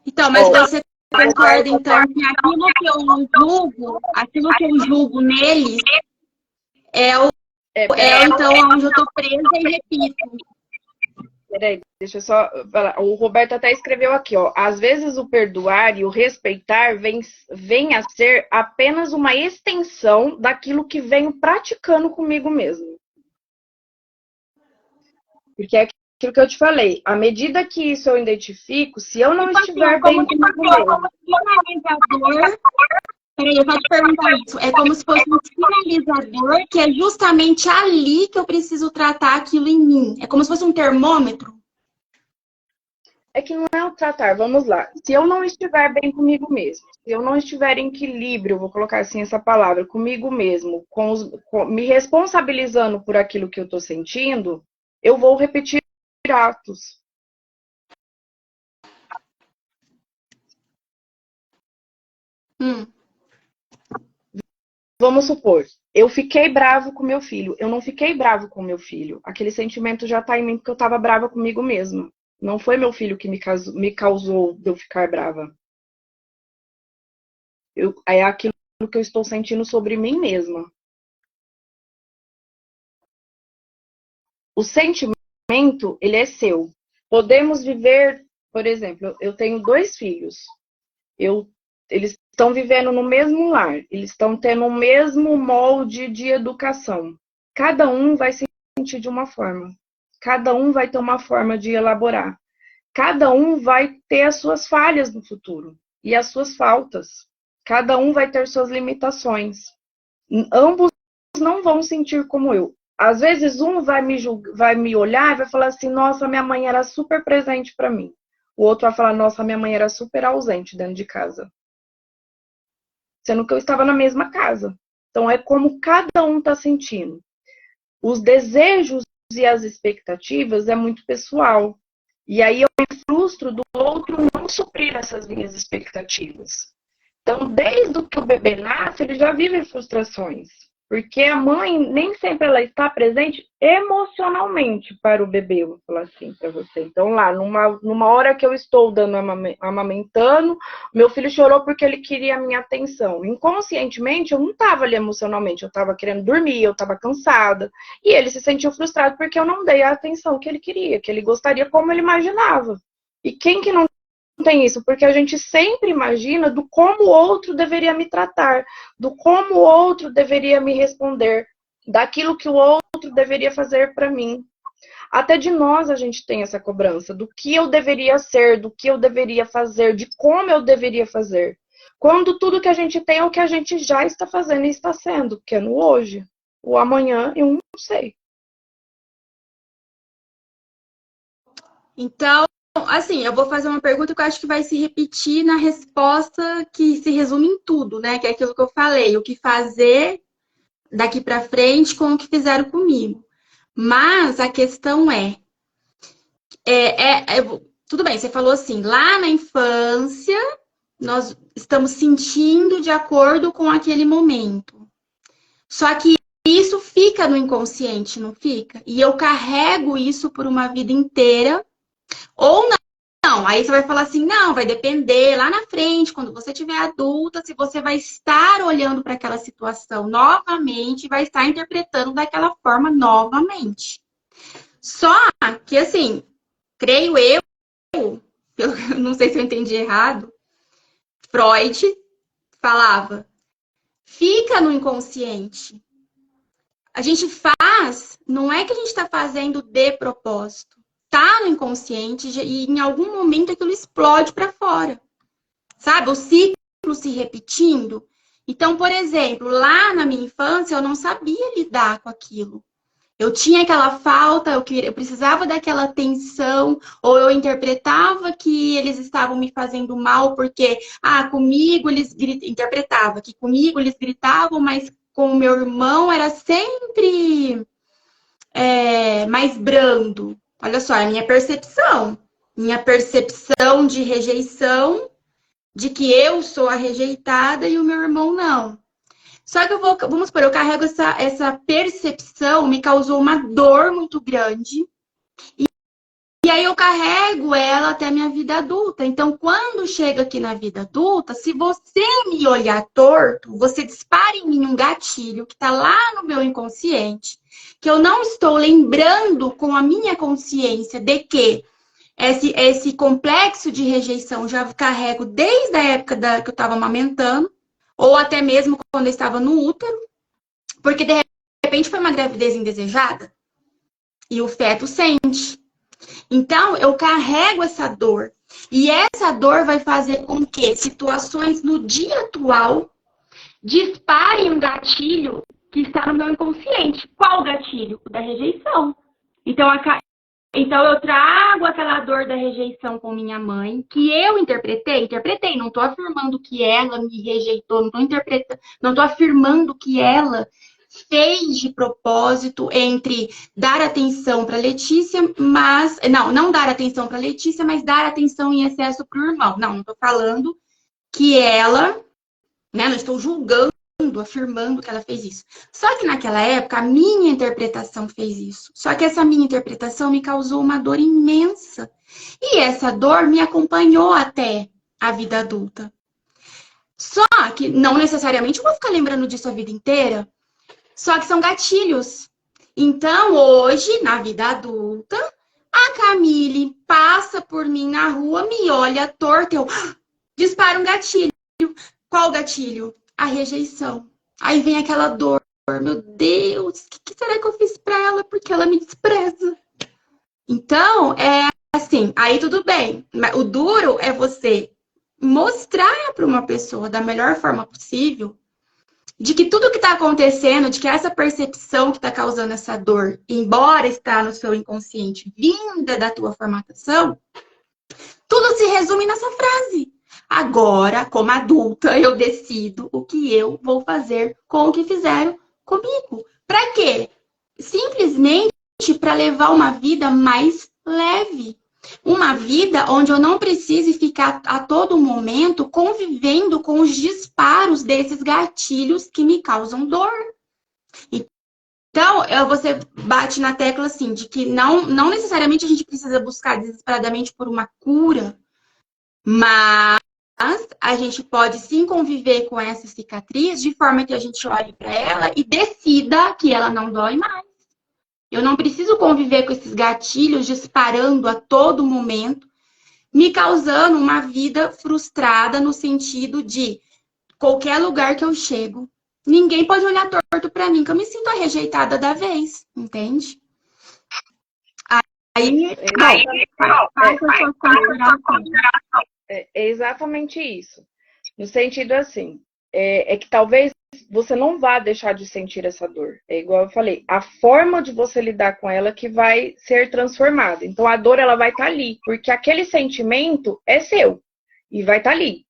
Então, mas você concorda, então, que aquilo que eu julgo neles então onde eu tô presa e repito. Peraí, deixa eu só falar. O Roberto até escreveu aqui, ó. Às vezes o perdoar e o respeitar vem a ser apenas uma extensão daquilo que venho praticando comigo mesmo. Porque é aquilo que eu te falei. À medida que isso eu identifico, se eu não estiver bem comigo mesmo. Peraí, eu vou te perguntar isso. É como se fosse um sinalizador, que é justamente ali que eu preciso tratar aquilo em mim. É como se fosse um termômetro. É que não é o tratar, vamos lá. Se eu não estiver bem comigo mesmo, se eu não estiver em equilíbrio, vou colocar assim essa palavra, comigo mesmo, me responsabilizando por aquilo que eu estou sentindo, eu vou repetir atos. Vamos supor, eu fiquei bravo com meu filho. Eu não fiquei bravo com meu filho. Aquele sentimento já está em mim porque eu estava brava comigo mesma. Não foi meu filho que me causou de eu ficar brava. É aquilo que eu estou sentindo sobre mim mesma. O sentimento, ele é seu. Podemos viver, por exemplo, eu tenho 2 filhos. Eles estão vivendo no mesmo lar. Eles estão tendo o mesmo molde de educação. Cada um vai se sentir de uma forma. Cada um vai ter uma forma de elaborar. Cada um vai ter as suas falhas no futuro e as suas faltas. Cada um vai ter suas limitações. Ambos não vão sentir como eu. Às vezes um vai me olhar e vai falar assim, nossa, minha mãe era super presente para mim. O outro vai falar, nossa, minha mãe era super ausente dentro de casa. Sendo que eu estava na mesma casa. Então é como cada um está sentindo. Os desejos e as expectativas é muito pessoal. E aí eu me frustro do outro não suprir essas minhas expectativas. Então, desde que o bebê nasce, ele já vive frustrações. Porque a mãe nem sempre ela está presente emocionalmente para o bebê, vou falar assim para você. Então, lá, numa hora que eu estou amamentando, meu filho chorou porque ele queria a minha atenção. Inconscientemente, eu não estava ali emocionalmente, eu estava querendo dormir, eu estava cansada. E ele se sentiu frustrado porque eu não dei a atenção que ele queria, que ele gostaria como ele imaginava. E quem que não tem isso? Porque a gente sempre imagina do como o outro deveria me tratar, do como o outro deveria me responder, daquilo que o outro deveria fazer para mim. Até de nós a gente tem essa cobrança, do que eu deveria ser, do que eu deveria fazer, de como eu deveria fazer. Quando tudo que a gente tem é o que a gente já está fazendo e está sendo, que é no hoje. O amanhã eu não sei. Então, assim, eu vou fazer uma pergunta que eu acho que vai se repetir na resposta que se resume em tudo, né? Que é aquilo que eu falei, o que fazer daqui para frente com o que fizeram comigo. Mas a questão tudo bem, você falou assim, lá na infância, nós estamos sentindo de acordo com aquele momento. Só que isso fica no inconsciente, não fica? E eu carrego isso por uma vida inteira. Ou não, aí você vai falar assim, não, vai depender lá na frente, quando você tiver adulta, se você vai estar olhando para aquela situação novamente, vai estar interpretando daquela forma novamente. Só que, assim, creio eu não sei se eu entendi errado, Freud falava, fica no inconsciente. A gente faz, não é que a gente está fazendo de propósito. Tá no inconsciente e em algum momento aquilo explode para fora. Sabe? O ciclo se repetindo. Então, por exemplo, lá na minha infância eu não sabia lidar com aquilo. Eu tinha aquela falta, eu precisava daquela atenção, ou eu interpretava que eles estavam me fazendo mal, porque, comigo eles interpretava que comigo eles gritavam, mas com o meu irmão era sempre mais brando. Olha só, é a minha percepção. Minha percepção de rejeição, de que eu sou a rejeitada e o meu irmão não. Só que vamos supor, eu carrego essa percepção, me causou uma dor muito grande. E aí eu carrego ela até a minha vida adulta. Então, quando chega aqui na vida adulta, se você me olhar torto, você dispara em mim um gatilho que está lá no meu inconsciente, que eu não estou lembrando com a minha consciência de que esse complexo de rejeição já carrego desde a época que eu estava amamentando, ou até mesmo quando eu estava no útero, porque de repente foi uma gravidez indesejada e o feto sente. Então, eu carrego essa dor. E essa dor vai fazer com que situações no dia atual disparem um gatilho que está no meu inconsciente. Qual gatilho? O da rejeição. Então, eu trago aquela dor da rejeição com minha mãe, que eu interpretei, não estou afirmando que ela me rejeitou, não estou afirmando que ela fez de propósito entre dar atenção para Letícia, mas não dar atenção para Letícia, mas dar atenção em excesso para o irmão. Não estou falando que ela, né? Não estou julgando, afirmando que ela fez isso. Só que naquela época a minha interpretação fez isso. Só que essa minha interpretação me causou uma dor imensa. E essa dor me acompanhou até a vida adulta. Só que não necessariamente eu vou ficar lembrando disso a vida inteira. Só que são gatilhos. Então, hoje, na vida adulta, a Camille passa por mim na rua, me olha torta, eu disparo um gatilho. Qual gatilho? A rejeição. Aí vem aquela dor. Meu Deus, o que será que eu fiz pra ela? Porque ela me despreza. Então, é assim, aí tudo bem. O duro é você mostrar para uma pessoa da melhor forma possível de que tudo que está acontecendo, de que essa percepção que está causando essa dor, embora está no seu inconsciente, vinda da tua formatação, tudo se resume nessa frase. Agora, como adulta, eu decido o que eu vou fazer com o que fizeram comigo. Para quê? Simplesmente para levar uma vida mais leve. Uma vida onde eu não precise ficar a todo momento convivendo com os disparos desses gatilhos que me causam dor. Então, você bate na tecla assim, de que não necessariamente a gente precisa buscar desesperadamente por uma cura, mas a gente pode sim conviver com essa cicatriz de forma que a gente olhe para ela e decida que ela não dói mais. Eu não preciso conviver com esses gatilhos disparando a todo momento, me causando uma vida frustrada no sentido de qualquer lugar que eu chego, ninguém pode olhar torto para mim, que eu me sinto a rejeitada da vez, entende? É exatamente isso. No sentido assim, é que talvez você não vá deixar de sentir essa dor. É igual eu falei, a forma de você lidar com ela que vai ser transformada. Então a dor ela vai estar ali, porque aquele sentimento é seu e vai estar ali.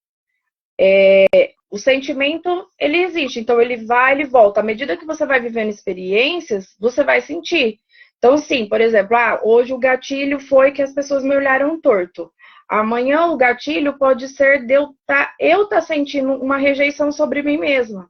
O sentimento, ele existe, então ele vai, ele volta. À medida que você vai vivendo experiências, você vai sentir. Então, sim, por exemplo, hoje o gatilho foi que as pessoas me olharam torto. Amanhã o gatilho pode ser de eu tá sentindo uma rejeição sobre mim mesma.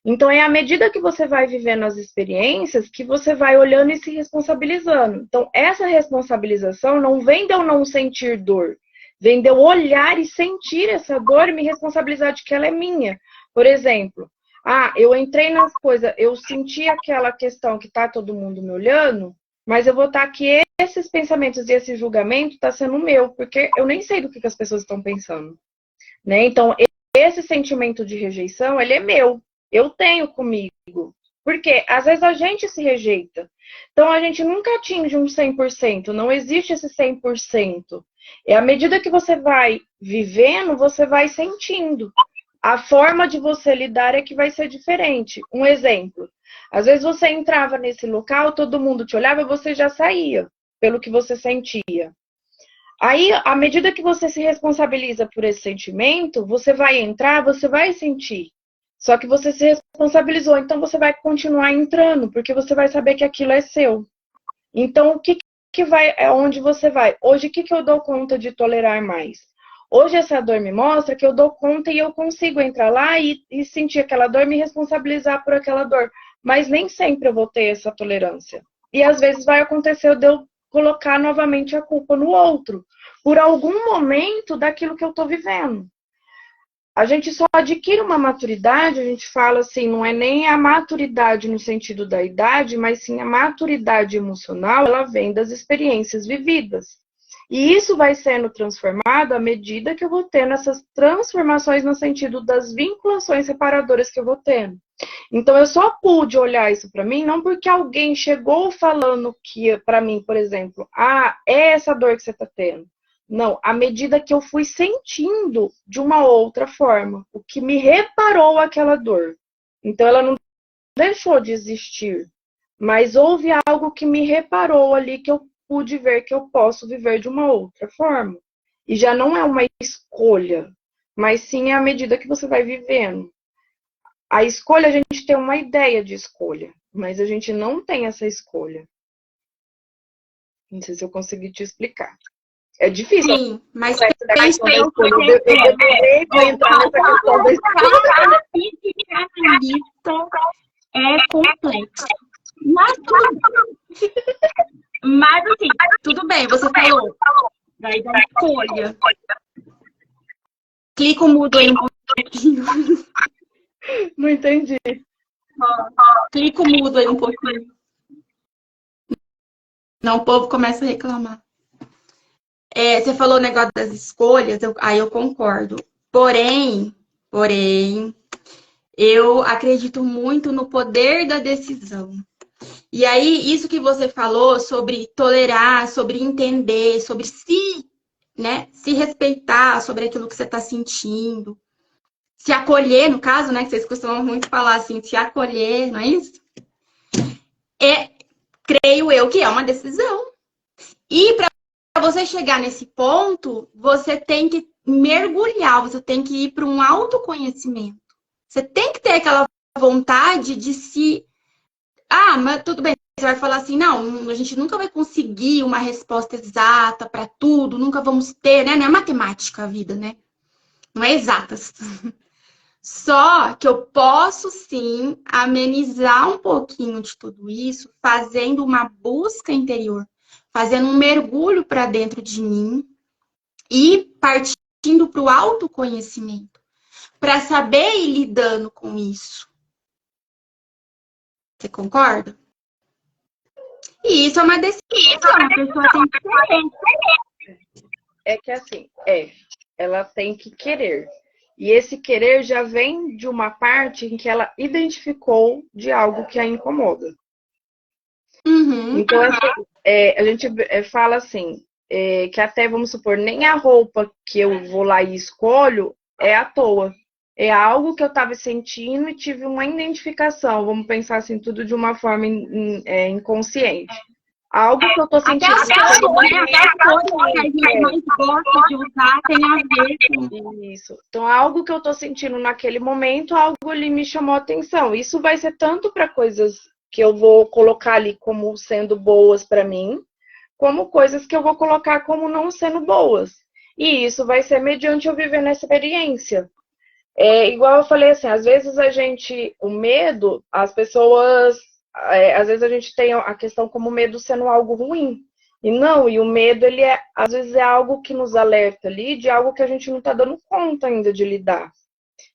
Então, é à medida que você vai vivendo as experiências que você vai olhando e se responsabilizando. Então, essa responsabilização não vem de eu não sentir dor. Vem de eu olhar e sentir essa dor e me responsabilizar de que ela é minha. Por exemplo, eu entrei nas coisas, eu senti aquela questão que tá todo mundo me olhando, mas eu vou estar aqui, esses pensamentos e esse julgamento tá sendo meu, porque eu nem sei do que as pessoas estão pensando. Né? Então, esse sentimento de rejeição, ele é meu. Eu tenho comigo. Porque às vezes a gente se rejeita. Então a gente nunca atinge um 100%. Não existe esse 100%. É à medida que você vai vivendo, você vai sentindo. A forma de você lidar é que vai ser diferente. Um exemplo. Às vezes você entrava nesse local, todo mundo te olhava, você já saía, pelo que você sentia. Aí, à medida que você se responsabiliza por esse sentimento, você vai entrar, você vai sentir. Só que você se responsabilizou, então você vai continuar entrando, porque você vai saber que aquilo é seu. Então, o que vai, é onde você vai? Hoje, o que eu dou conta de tolerar mais? Hoje, essa dor me mostra que eu dou conta e eu consigo entrar lá e sentir aquela dor, me responsabilizar por aquela dor. Mas nem sempre eu vou ter essa tolerância. E às vezes vai acontecer de eu colocar novamente a culpa no outro, por algum momento daquilo que eu estou vivendo. A gente só adquire uma maturidade, a gente fala assim, não é nem a maturidade no sentido da idade, mas sim a maturidade emocional, ela vem das experiências vividas. E isso vai sendo transformado à medida que eu vou tendo essas transformações no sentido das vinculações reparadoras que eu vou tendo. Então, eu só pude olhar isso para mim, não porque alguém chegou falando que, para mim, por exemplo, é essa dor que você está tendo. Não, à medida que eu fui sentindo de uma outra forma, o que me reparou aquela dor. Então, ela não deixou de existir, mas houve algo que me reparou ali, que eu pude ver que eu posso viver de uma outra forma. E já não é uma escolha, mas sim à medida que você vai vivendo. A escolha, a gente tem uma ideia de escolha, mas a gente não tem essa escolha. Não sei se eu consegui te explicar. É difícil. Sim, mas pensa eu demorei para entrar nessa questão da escolha. É complexo. Mas assim, tudo bem, você falou daí da escolha. Clica o mudo aí um pouquinho. Não entendi. Clica o mudo aí um pouquinho. Não, o povo começa a reclamar. Você falou o negócio das escolhas, aí eu concordo. Porém, eu acredito muito no poder da decisão. E aí, isso que você falou sobre tolerar, sobre entender, sobre se respeitar sobre aquilo que você está sentindo, se acolher, no caso, né, que vocês costumam muito falar assim, se acolher, não é isso? Creio eu que é uma decisão. E para você chegar nesse ponto, você tem que mergulhar, você tem que ir para um autoconhecimento. Você tem que ter aquela vontade de se... mas tudo bem, você vai falar assim, não, a gente nunca vai conseguir uma resposta exata para tudo, nunca vamos ter, né? Não é matemática a vida, né? Não é exatas. Só que eu posso, sim, amenizar um pouquinho de tudo isso, fazendo uma busca interior, fazendo um mergulho para dentro de mim e partindo para o autoconhecimento, para saber ir lidando com isso. Você concorda? E isso é uma decisão, a pessoa tem que querer. É que assim, ela tem que querer. E esse querer já vem de uma parte em que ela identificou de algo que a incomoda. Uhum. Então, a gente fala assim, que até, vamos supor, nem a roupa que eu vou lá e escolho é à toa. É algo que eu estava sentindo e tive uma identificação. Vamos pensar assim, tudo de uma forma inconsciente. Algo que eu tô sentindo. Até as cores, né? Até as cores que a gente mais gosta de usar tem a ver com isso. Então, algo que eu tô sentindo naquele momento, algo ali me chamou a atenção. Isso vai ser tanto para coisas que eu vou colocar ali como sendo boas para mim, como coisas que eu vou colocar como não sendo boas. E isso vai ser mediante eu viver nessa experiência. Igual eu falei assim, às vezes o medo, as pessoas, às vezes a gente tem a questão como medo sendo algo ruim. E o medo, ele às vezes é algo que nos alerta ali de algo que a gente não está dando conta ainda de lidar.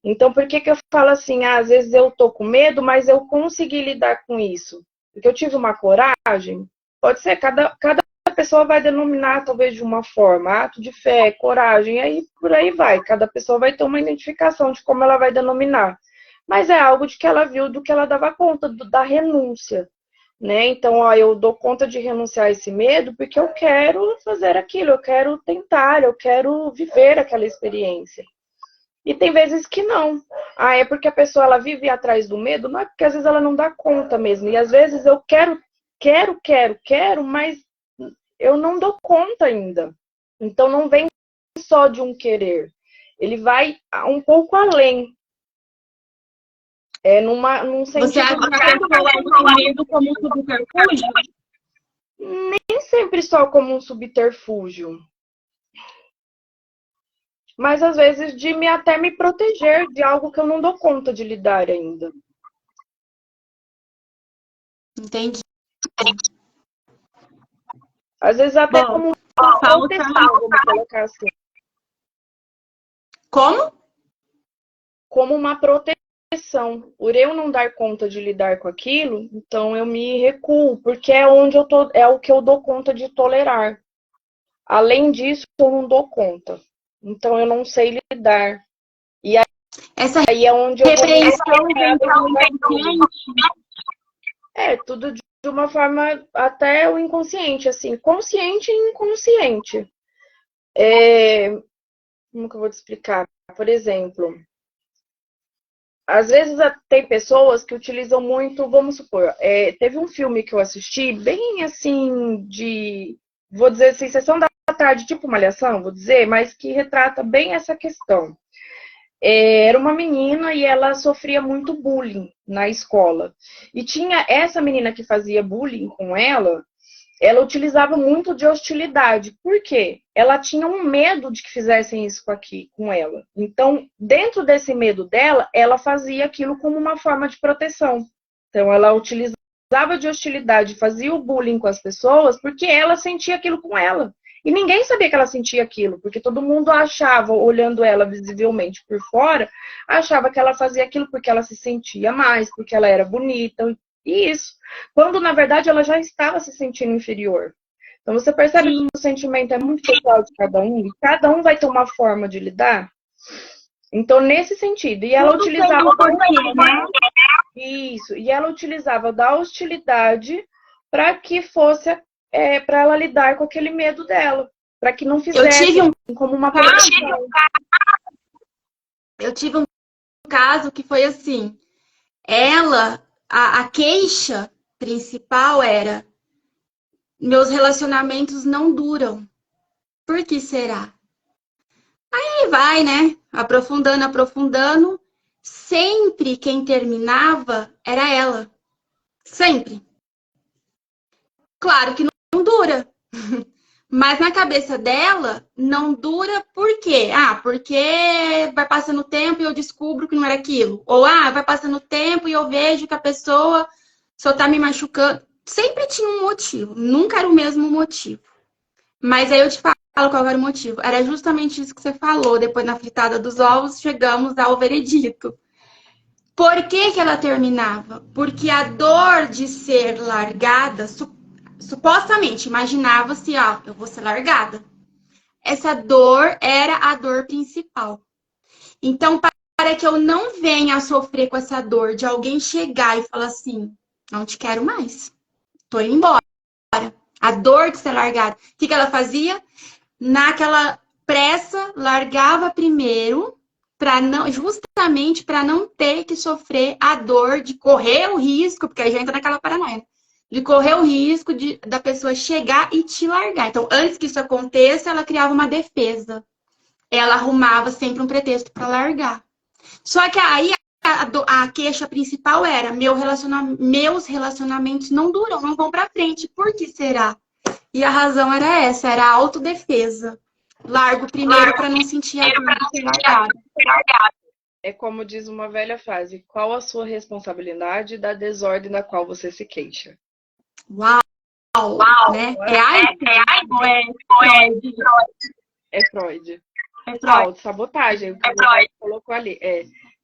Então, por que eu falo assim, às vezes eu tô com medo, mas eu consegui lidar com isso? Porque eu tive uma coragem, pode ser, cada pessoa vai denominar talvez de uma forma, ato de fé, coragem, aí por aí vai. Cada pessoa vai ter uma identificação de como ela vai denominar. Mas é algo de que ela viu do que ela dava conta, da renúncia, né? Então, eu dou conta de renunciar a esse medo porque eu quero fazer aquilo, eu quero tentar, eu quero viver aquela experiência. E tem vezes que não. Ah, é porque a pessoa ela vive atrás do medo? Não é porque às vezes ela não dá conta mesmo. E às vezes eu quero, mas eu não dou conta ainda. Então não vem só de um querer. Ele vai um pouco além. Num sentido. Você acha que a pessoa usa medo como um subterfúgio? Nem sempre só como um subterfúgio. Mas às vezes de até me proteger de algo que eu não dou conta de lidar ainda. Entendi. Às vezes até Bom, como uma proteção, vamos colocar assim. Como? Como uma proteção. Por eu não dar conta de lidar com aquilo, então eu me recuo, porque é onde eu tô, é o que eu dou conta de tolerar. Além disso, eu não dou conta. Então eu não sei lidar. E aí é onde eu vou tudo de uma forma até o inconsciente, assim, consciente e inconsciente. Como que eu vou te explicar? Por exemplo, às vezes tem pessoas que utilizam muito, vamos supor, teve um filme que eu assisti, bem assim, vou dizer assim, sessão da tarde, tipo Malhação, vou dizer, mas que retrata bem essa questão. Era uma menina e ela sofria muito bullying na escola. E tinha essa menina que fazia bullying com ela utilizava muito de hostilidade. Por quê? Ela tinha um medo de que fizessem isso com ela. Então, dentro desse medo dela, ela fazia aquilo como uma forma de proteção. Então, ela utilizava de hostilidade, fazia o bullying com as pessoas, porque ela sentia aquilo com ela. E ninguém sabia que ela sentia aquilo, porque todo mundo achava, olhando ela visivelmente por fora, achava que ela fazia aquilo porque ela se sentia mais, porque ela era bonita, e isso. Quando, na verdade, ela já estava se sentindo inferior. Então, você percebe que o sentimento é muito pessoal de cada um, e cada um vai ter uma forma de lidar. Então, nesse sentido. E ela utilizava... Isso. E ela utilizava da hostilidade para que fosse... para ela lidar com aquele medo dela. Para que não fizesse como uma proteção. Eu tive um caso que foi assim. A queixa principal era: meus relacionamentos não duram. Por que será? Aí vai, né? Aprofundando. Sempre quem terminava era ela. Sempre. Claro que não dura. Mas na cabeça dela, não dura por quê? Ah, porque vai passando o tempo e eu descubro que não era aquilo. Ou, vai passando o tempo e eu vejo que a pessoa só tá me machucando. Sempre tinha um motivo. Nunca era o mesmo motivo. Mas aí eu te falo qual era o motivo. Era justamente isso que você falou. Depois, na fritada dos ovos, chegamos ao veredito. Por que que ela terminava? Porque a dor de ser largada, supostamente, imaginava-se, eu vou ser largada. Essa dor era a dor principal. Então, para que eu não venha a sofrer com essa dor de alguém chegar e falar assim, não te quero mais, tô indo embora. A dor de ser largada. O que ela fazia? Naquela pressa, largava primeiro, justamente para não ter que sofrer a dor de correr o risco, porque aí já entra naquela paranoia, de correr o risco da pessoa chegar e te largar. Então, antes que isso aconteça, ela criava uma defesa. Ela arrumava sempre um pretexto para largar. Só que aí a queixa principal era: meus relacionamentos não duram, não vão para frente. Por que será? E a razão era essa, era a autodefesa. Largo primeiro para não sentir a dor de ser largada. É como diz uma velha frase: qual a sua responsabilidade da desordem da qual você se queixa? Uau! Né? É Freud. Autossabotagem, o que você colocou ali.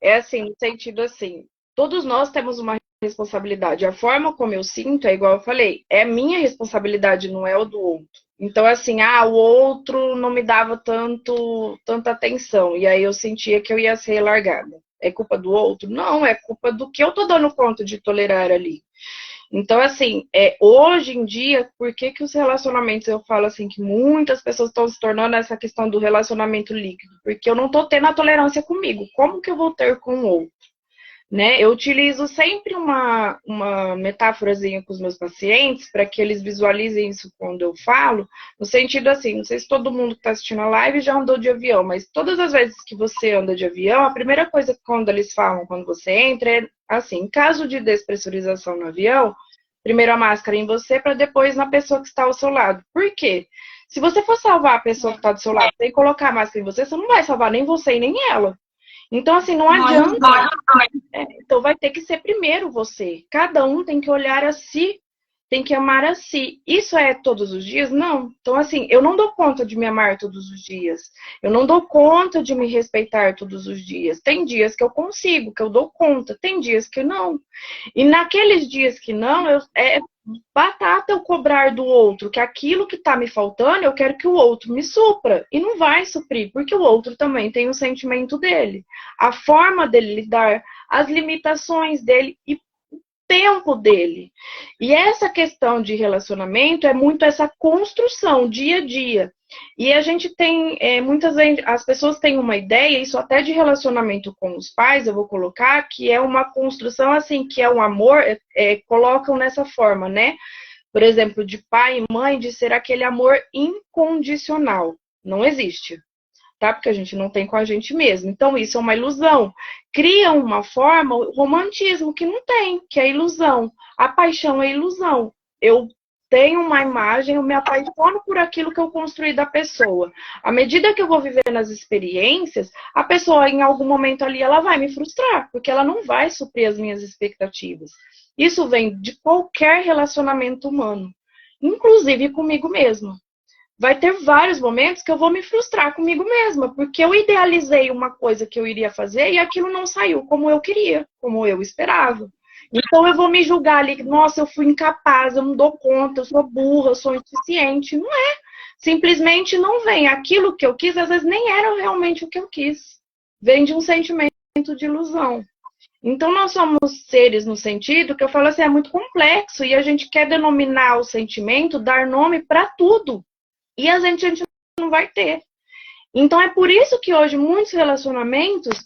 É assim, no sentido assim, todos nós temos uma responsabilidade. A forma como eu sinto é igual eu falei, é minha responsabilidade, não é o do outro. Então, assim, o outro não me dava tanta atenção, e aí eu sentia que eu ia ser largada. É culpa do outro? Não, é culpa do que eu tô dando conta de tolerar ali. Então, assim, hoje em dia, por que que os relacionamentos, eu falo assim, que muitas pessoas estão se tornando essa questão do relacionamento líquido? Porque eu não estou tendo a tolerância comigo. Como que eu vou ter com o outro? Né? Eu utilizo sempre uma metáforazinha com os meus pacientes para que eles visualizem isso quando eu falo, no sentido assim, não sei se todo mundo que está assistindo a live já andou de avião, mas todas as vezes que você anda de avião, a primeira coisa que quando eles falam quando você entra é assim, em caso de despressurização no avião, primeiro a máscara em você para depois na pessoa que está ao seu lado. Por quê? Se você for salvar a pessoa que está do seu lado sem colocar a máscara em você, você não vai salvar nem você e nem ela. Então, assim, não adianta. Então, vai ter que ser primeiro você. Cada um tem que olhar a si, tem que amar a si. Isso é todos os dias? Não. Então, assim, eu não dou conta de me amar todos os dias. Eu não dou conta de me respeitar todos os dias. Tem dias que eu consigo, que eu dou conta. Tem dias que não. E naqueles dias que não, é batata eu cobrar do outro, que aquilo que tá me faltando, eu quero que o outro me supra. E não vai suprir, porque o outro também tem o sentimento dele. A forma dele lidar, as limitações dele e o tempo dele. E essa questão de relacionamento é muito essa construção dia a dia. E a gente tem, muitas vezes, as pessoas têm uma ideia, isso até de relacionamento com os pais, eu vou colocar, que é uma construção assim, que é um amor, colocam nessa forma, né? Por exemplo, de pai e mãe, de ser aquele amor incondicional. Não existe, tá? Porque a gente não tem com a gente mesmo. Então, isso é uma ilusão. Cria uma forma, o romantismo que não tem, que é ilusão. A paixão é ilusão. Eu tenho uma imagem, eu me apaixono por aquilo que eu construí da pessoa. À medida que eu vou vivendo as experiências, a pessoa, em algum momento ali, ela vai me frustrar, porque ela não vai suprir as minhas expectativas. Isso vem de qualquer relacionamento humano, inclusive comigo mesma. Vai ter vários momentos que eu vou me frustrar comigo mesma, porque eu idealizei uma coisa que eu iria fazer e aquilo não saiu como eu queria, como eu esperava. Então eu vou me julgar ali, nossa, eu fui incapaz, eu não dou conta, eu sou burra, eu sou insuficiente. Não é. Simplesmente não vem. Aquilo que eu quis, às vezes nem era realmente o que eu quis. Vem de um sentimento de ilusão. Então nós somos seres no sentido que eu falo assim, é muito complexo e a gente quer denominar o sentimento, dar nome para tudo. E a gente não vai ter. Então é por isso que hoje muitos relacionamentos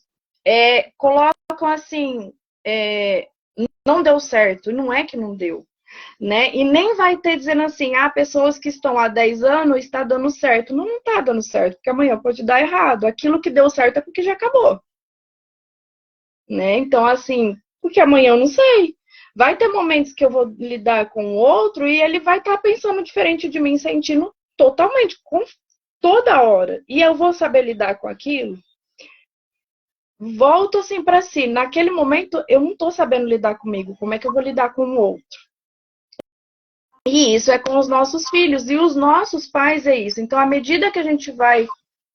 colocam assim, não deu certo. Não é que não deu. Né? E nem vai ter dizendo assim, pessoas que estão há 10 anos está dando certo. Não está dando certo, porque amanhã pode dar errado. Aquilo que deu certo é porque já acabou. Né? Então, assim, porque amanhã eu não sei. Vai ter momentos que eu vou lidar com o outro e ele vai estar pensando diferente de mim, sentindo totalmente, toda hora. E eu vou saber lidar com aquilo? Volto assim para si. Naquele momento, eu não estou sabendo lidar comigo. Como é que eu vou lidar com o outro? E isso é com os nossos filhos. E os nossos pais é isso. Então, à medida que a gente vai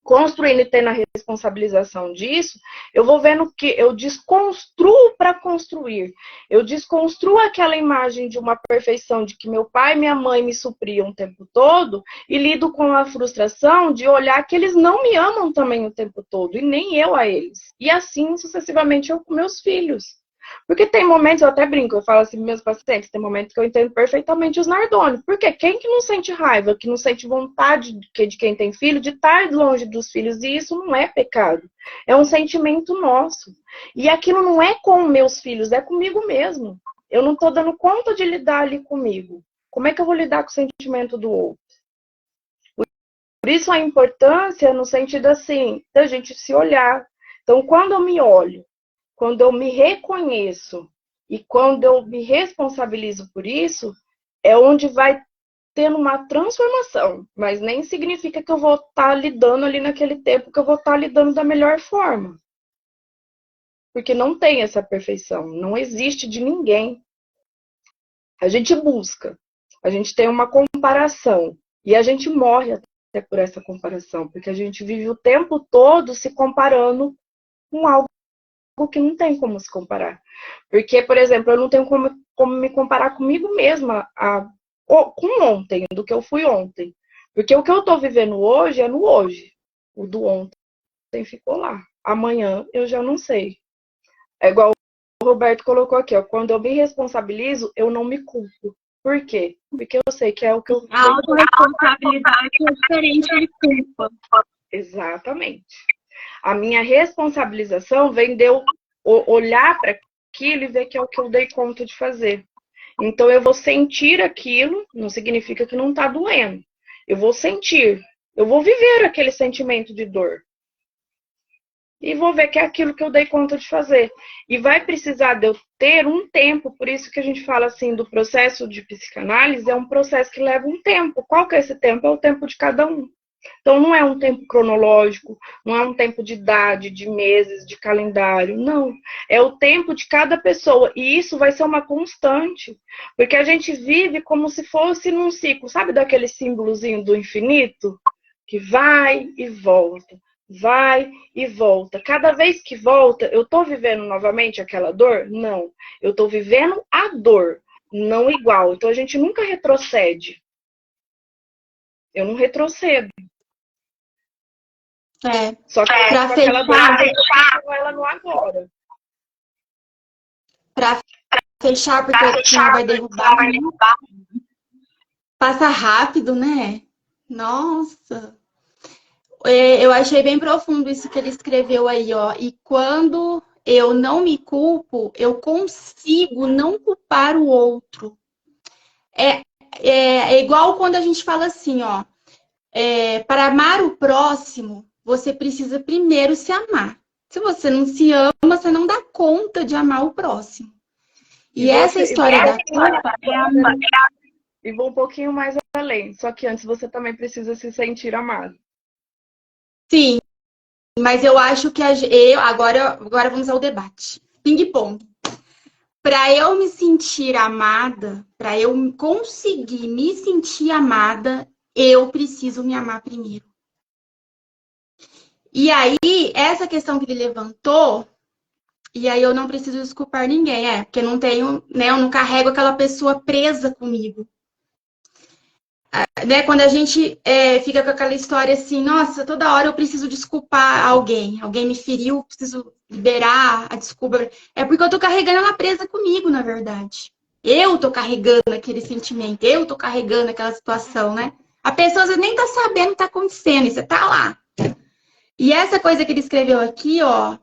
construindo e tendo a responsabilização disso, eu vou vendo que eu desconstruo para construir. Eu desconstruo aquela imagem de uma perfeição de que meu pai e minha mãe me supriam o tempo todo e lido com a frustração de olhar que eles não me amam também o tempo todo e nem eu a eles. E assim sucessivamente eu com meus filhos. Porque tem momentos, eu até brinco, eu falo assim para meus pacientes, tem momentos que eu entendo perfeitamente os Nardoni. Porque quem que não sente raiva, que não sente vontade de quem tem filho, de estar longe dos filhos, e isso não é pecado. É um sentimento nosso. E aquilo não é com meus filhos, é comigo mesmo. Eu não estou dando conta de lidar ali comigo. Como é que eu vou lidar com o sentimento do outro? Por isso a importância no sentido assim, da gente se olhar. Então, quando eu me olho, quando eu me reconheço e quando eu me responsabilizo por isso, é onde vai tendo uma transformação. Mas nem significa que eu vou estar lidando ali naquele tempo, que eu vou estar lidando da melhor forma. Porque não tem essa perfeição, não existe de ninguém. A gente busca, a gente tem uma comparação e a gente morre até por essa comparação, porque a gente vive o tempo todo se comparando com algo que não tem como se comparar. Porque, por exemplo, eu não tenho como me comparar comigo mesma com ontem, do que eu fui ontem. Porque o que eu estou vivendo hoje é no hoje. O do ontem ficou lá. Amanhã eu já não sei. É igual Roberto colocou aqui, ó, quando eu me responsabilizo, eu não me culpo. Por quê? Porque eu sei que é o que eu... A autorresponsabilidade é diferente de culpa. Exatamente. A minha responsabilização vem de eu olhar para aquilo e ver que é o que eu dei conta de fazer. Então, eu vou sentir aquilo, não significa que não está doendo. Eu vou sentir, eu vou viver aquele sentimento de dor. E vou ver que é aquilo que eu dei conta de fazer. E vai precisar de eu ter um tempo, por isso que a gente fala assim do processo de psicanálise, é um processo que leva um tempo. Qual que é esse tempo? É o tempo de cada um. Então, não é um tempo cronológico, não é um tempo de idade, de meses, de calendário, não. É o tempo de cada pessoa. E isso vai ser uma constante. Porque a gente vive como se fosse num ciclo. Sabe daquele símbolozinho do infinito? Que vai e volta, vai e volta. Cada vez que volta, eu estou vivendo novamente aquela dor? Não. Eu estou vivendo a dor, não igual. Então, a gente nunca retrocede. Eu não retrocedo. Só que pra aquela dor, com ela no agora. Pra fechar, porque senão vai derrubar. Passa rápido, né? Nossa. Eu achei bem profundo isso que ele escreveu aí, ó. E quando eu não me culpo, eu consigo não culpar o outro. É igual quando a gente fala assim, ó. Para amar o próximo, você precisa primeiro se amar. Se você não se ama, você não dá conta de amar o próximo. E essa história da culpa E vou um pouquinho mais além. Só que antes você também precisa se sentir amado. Sim, mas eu acho que agora vamos ao debate. Ping-pong. Para eu me sentir amada, para eu conseguir me sentir amada, eu preciso me amar primeiro. E aí, essa questão que ele levantou, e aí eu não preciso desculpar ninguém, porque eu não tenho, né, eu não carrego aquela pessoa presa comigo. Né, quando a gente fica com aquela história assim, nossa, toda hora eu preciso desculpar alguém me feriu, eu preciso liberar a desculpa. É porque eu tô carregando ela presa comigo, na verdade. Eu tô carregando aquele sentimento, eu tô carregando aquela situação, né? A pessoa às vezes nem tá sabendo o que tá acontecendo, e você tá lá. E essa coisa que ele escreveu aqui, ó,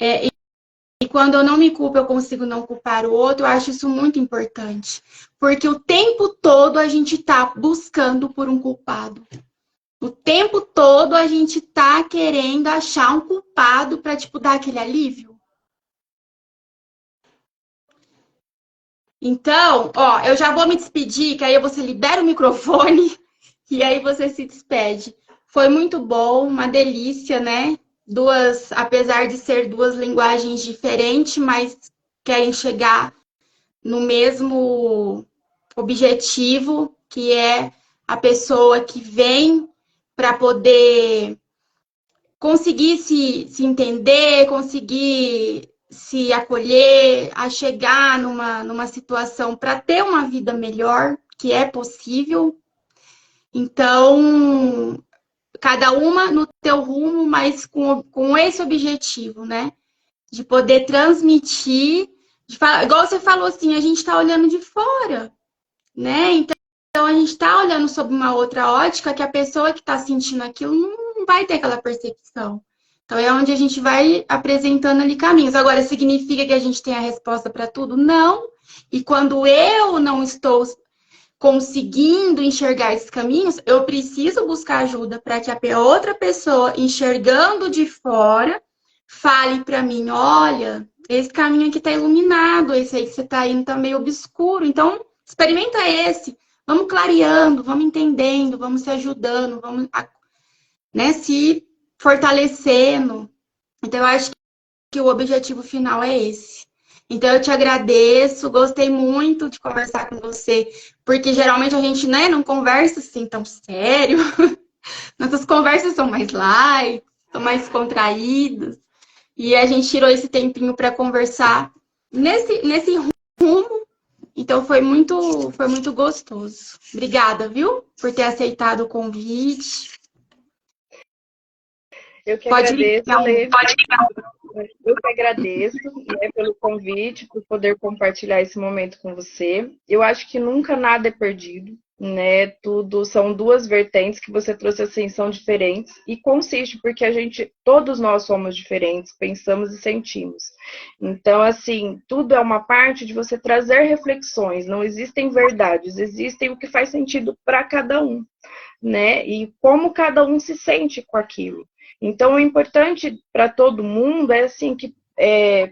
e quando eu não me culpo, eu consigo não culpar o outro, eu acho isso muito importante. Porque o tempo todo a gente tá buscando por um culpado. O tempo todo a gente tá querendo achar um culpado para, tipo, dar aquele alívio. Então, ó, eu já vou me despedir, que aí você libera o microfone e aí você se despede. Foi muito bom, uma delícia, né? Apesar de ser duas linguagens diferentes, mas querem chegar no mesmo objetivo, que é a pessoa que vem para poder conseguir se entender, conseguir se acolher, a chegar numa situação para ter uma vida melhor, que é possível. Então, cada uma no teu rumo, mas com esse objetivo, né? De poder transmitir, igual você falou assim, a gente está olhando de fora, né? Então a gente está olhando sob uma outra ótica que a pessoa que está sentindo aquilo não vai ter aquela percepção. Então é onde a gente vai apresentando ali caminhos. Agora, significa que a gente tem a resposta para tudo? Não. E quando eu não estou conseguindo enxergar esses caminhos, eu preciso buscar ajuda para que a outra pessoa, enxergando de fora, fale para mim, olha, esse caminho aqui está iluminado, esse aí que você está indo está meio obscuro, então experimenta esse, vamos clareando, vamos entendendo, vamos se ajudando, vamos, né, se fortalecendo. Então eu acho que o objetivo final é esse. Então eu te agradeço, gostei muito de conversar com você, porque geralmente a gente, né, não conversa assim tão sério. Nossas conversas são mais light, são mais contraídas. E a gente tirou esse tempinho para conversar nesse rumo. Então foi muito gostoso. Obrigada, viu? Por ter aceitado o convite. Eu que agradeço, Lê. Eu que agradeço, né, pelo convite, por poder compartilhar esse momento com você. Eu acho que nunca nada é perdido, né? Tudo são duas vertentes que você trouxe assim, são diferentes e consiste porque todos nós somos diferentes, pensamos e sentimos. Então, assim, tudo é uma parte de você trazer reflexões. Não existem verdades, existem o que faz sentido para cada um, né? E como cada um se sente com aquilo. Então, o importante para todo mundo é assim que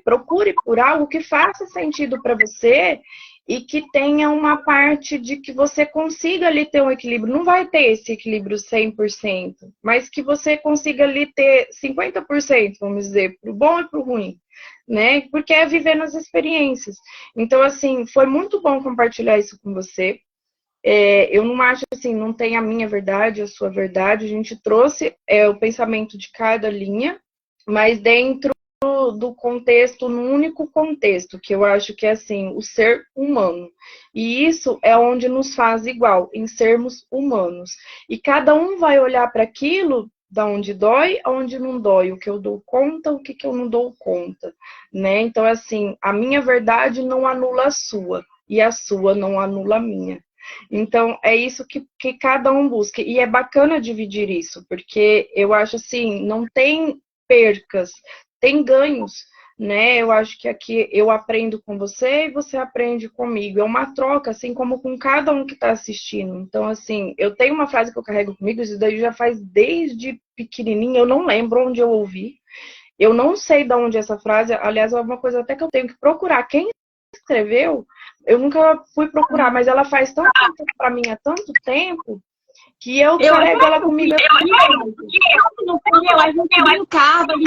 procure por algo que faça sentido para você e que tenha uma parte de que você consiga ali ter um equilíbrio. Não vai ter esse equilíbrio 100%, mas que você consiga ali ter 50%, vamos dizer, para o bom e para o ruim, né? Porque é viver nas experiências. Então, assim, foi muito bom compartilhar isso com você. Eu não acho assim, não tem a minha verdade, a sua verdade. A gente trouxe o pensamento de cada linha, mas dentro do contexto, num único contexto, que eu acho que é assim, o ser humano. E isso é onde nos faz igual, em sermos humanos. E cada um vai olhar para aquilo da onde dói, aonde não dói, o que eu dou conta, o que eu não dou conta, né? Então, assim, a minha verdade não anula a sua, e a sua não anula a minha. Então, é isso que cada um busca. E é bacana dividir isso, porque eu acho assim, não tem percas, tem ganhos, né? Eu acho que aqui eu aprendo com você e você aprende comigo. É uma troca, assim como com cada um que está assistindo. Então, assim, eu tenho uma frase que eu carrego comigo, isso daí já faz desde pequenininha, eu não lembro onde eu ouvi. Eu não sei de onde essa frase, aliás, é uma coisa até que eu tenho que procurar. Quem escreveu, eu nunca fui procurar, mas ela faz tanto tempo para mim há tanto tempo que eu carrego ela comigo. A gente brincava de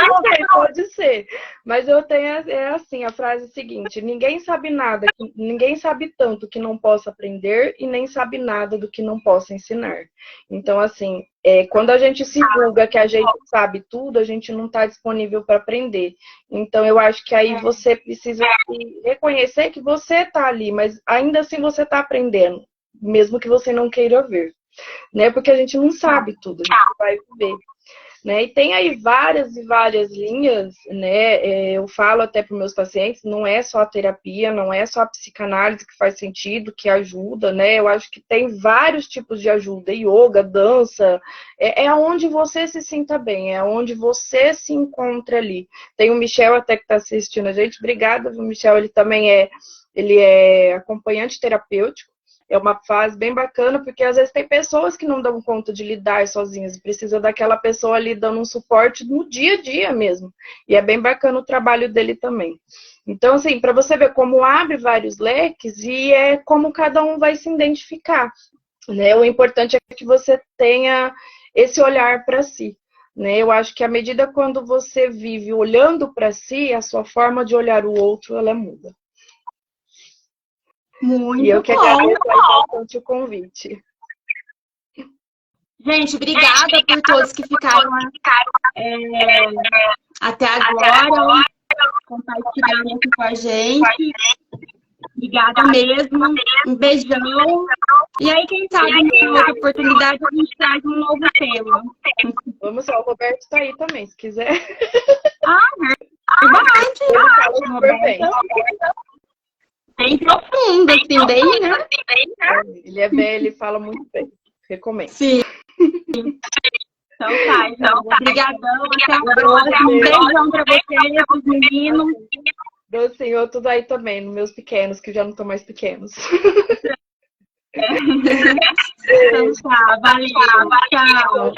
boneca, pode ser. Mas eu tenho assim, a frase seguinte: ninguém sabe nada, ninguém sabe tanto que não possa aprender e nem sabe nada do que não possa ensinar. Então, assim, quando a gente se julga que a gente sabe tudo, a gente não está disponível para aprender. Então, eu acho que aí você precisa reconhecer que você está ali, mas ainda assim você está aprendendo, mesmo que você não queira ver, né? Porque a gente não sabe tudo, a gente vai ver. Né? E tem aí várias e várias linhas, né? Eu falo até para os meus pacientes, não é só a terapia, não é só a psicanálise que faz sentido, que ajuda, né? Eu acho que tem vários tipos de ajuda, yoga, dança, é onde você se sinta bem, é onde você se encontra ali. Tem o Michel até que está assistindo a gente, obrigada, o Michel, ele é acompanhante terapêutico. É uma fase bem bacana, porque às vezes tem pessoas que não dão conta de lidar sozinhas, precisa daquela pessoa ali dando um suporte no dia a dia mesmo. E é bem bacana o trabalho dele também. Então, assim, para você ver como abre vários leques e é como cada um vai se identificar, né? O importante é que você tenha esse olhar para si, né? Eu acho que à medida quando você vive olhando para si, a sua forma de olhar o outro, ela muda. Muito e eu que agradeço bastante o convite. Gente, obrigada por todos que ficaram até agora, compartilhando aqui com a gente. Obrigada mesmo. Um beijão. E aí, quem sabe, em outra oportunidade, a gente traz um novo tema. Vamos lá, o Roberto está aí também, se quiser. Verdade. Bem profundo, assim, bem, né? Ele é bem, ele fala muito bem. Recomendo. Sim. Então tá, então. Obrigadão, até a próxima. Um beijão pra vocês, os meninos. Do Senhor, tudo aí também, nos meus pequenos, que já não estão mais pequenos. Então tá, valeu. Tchau.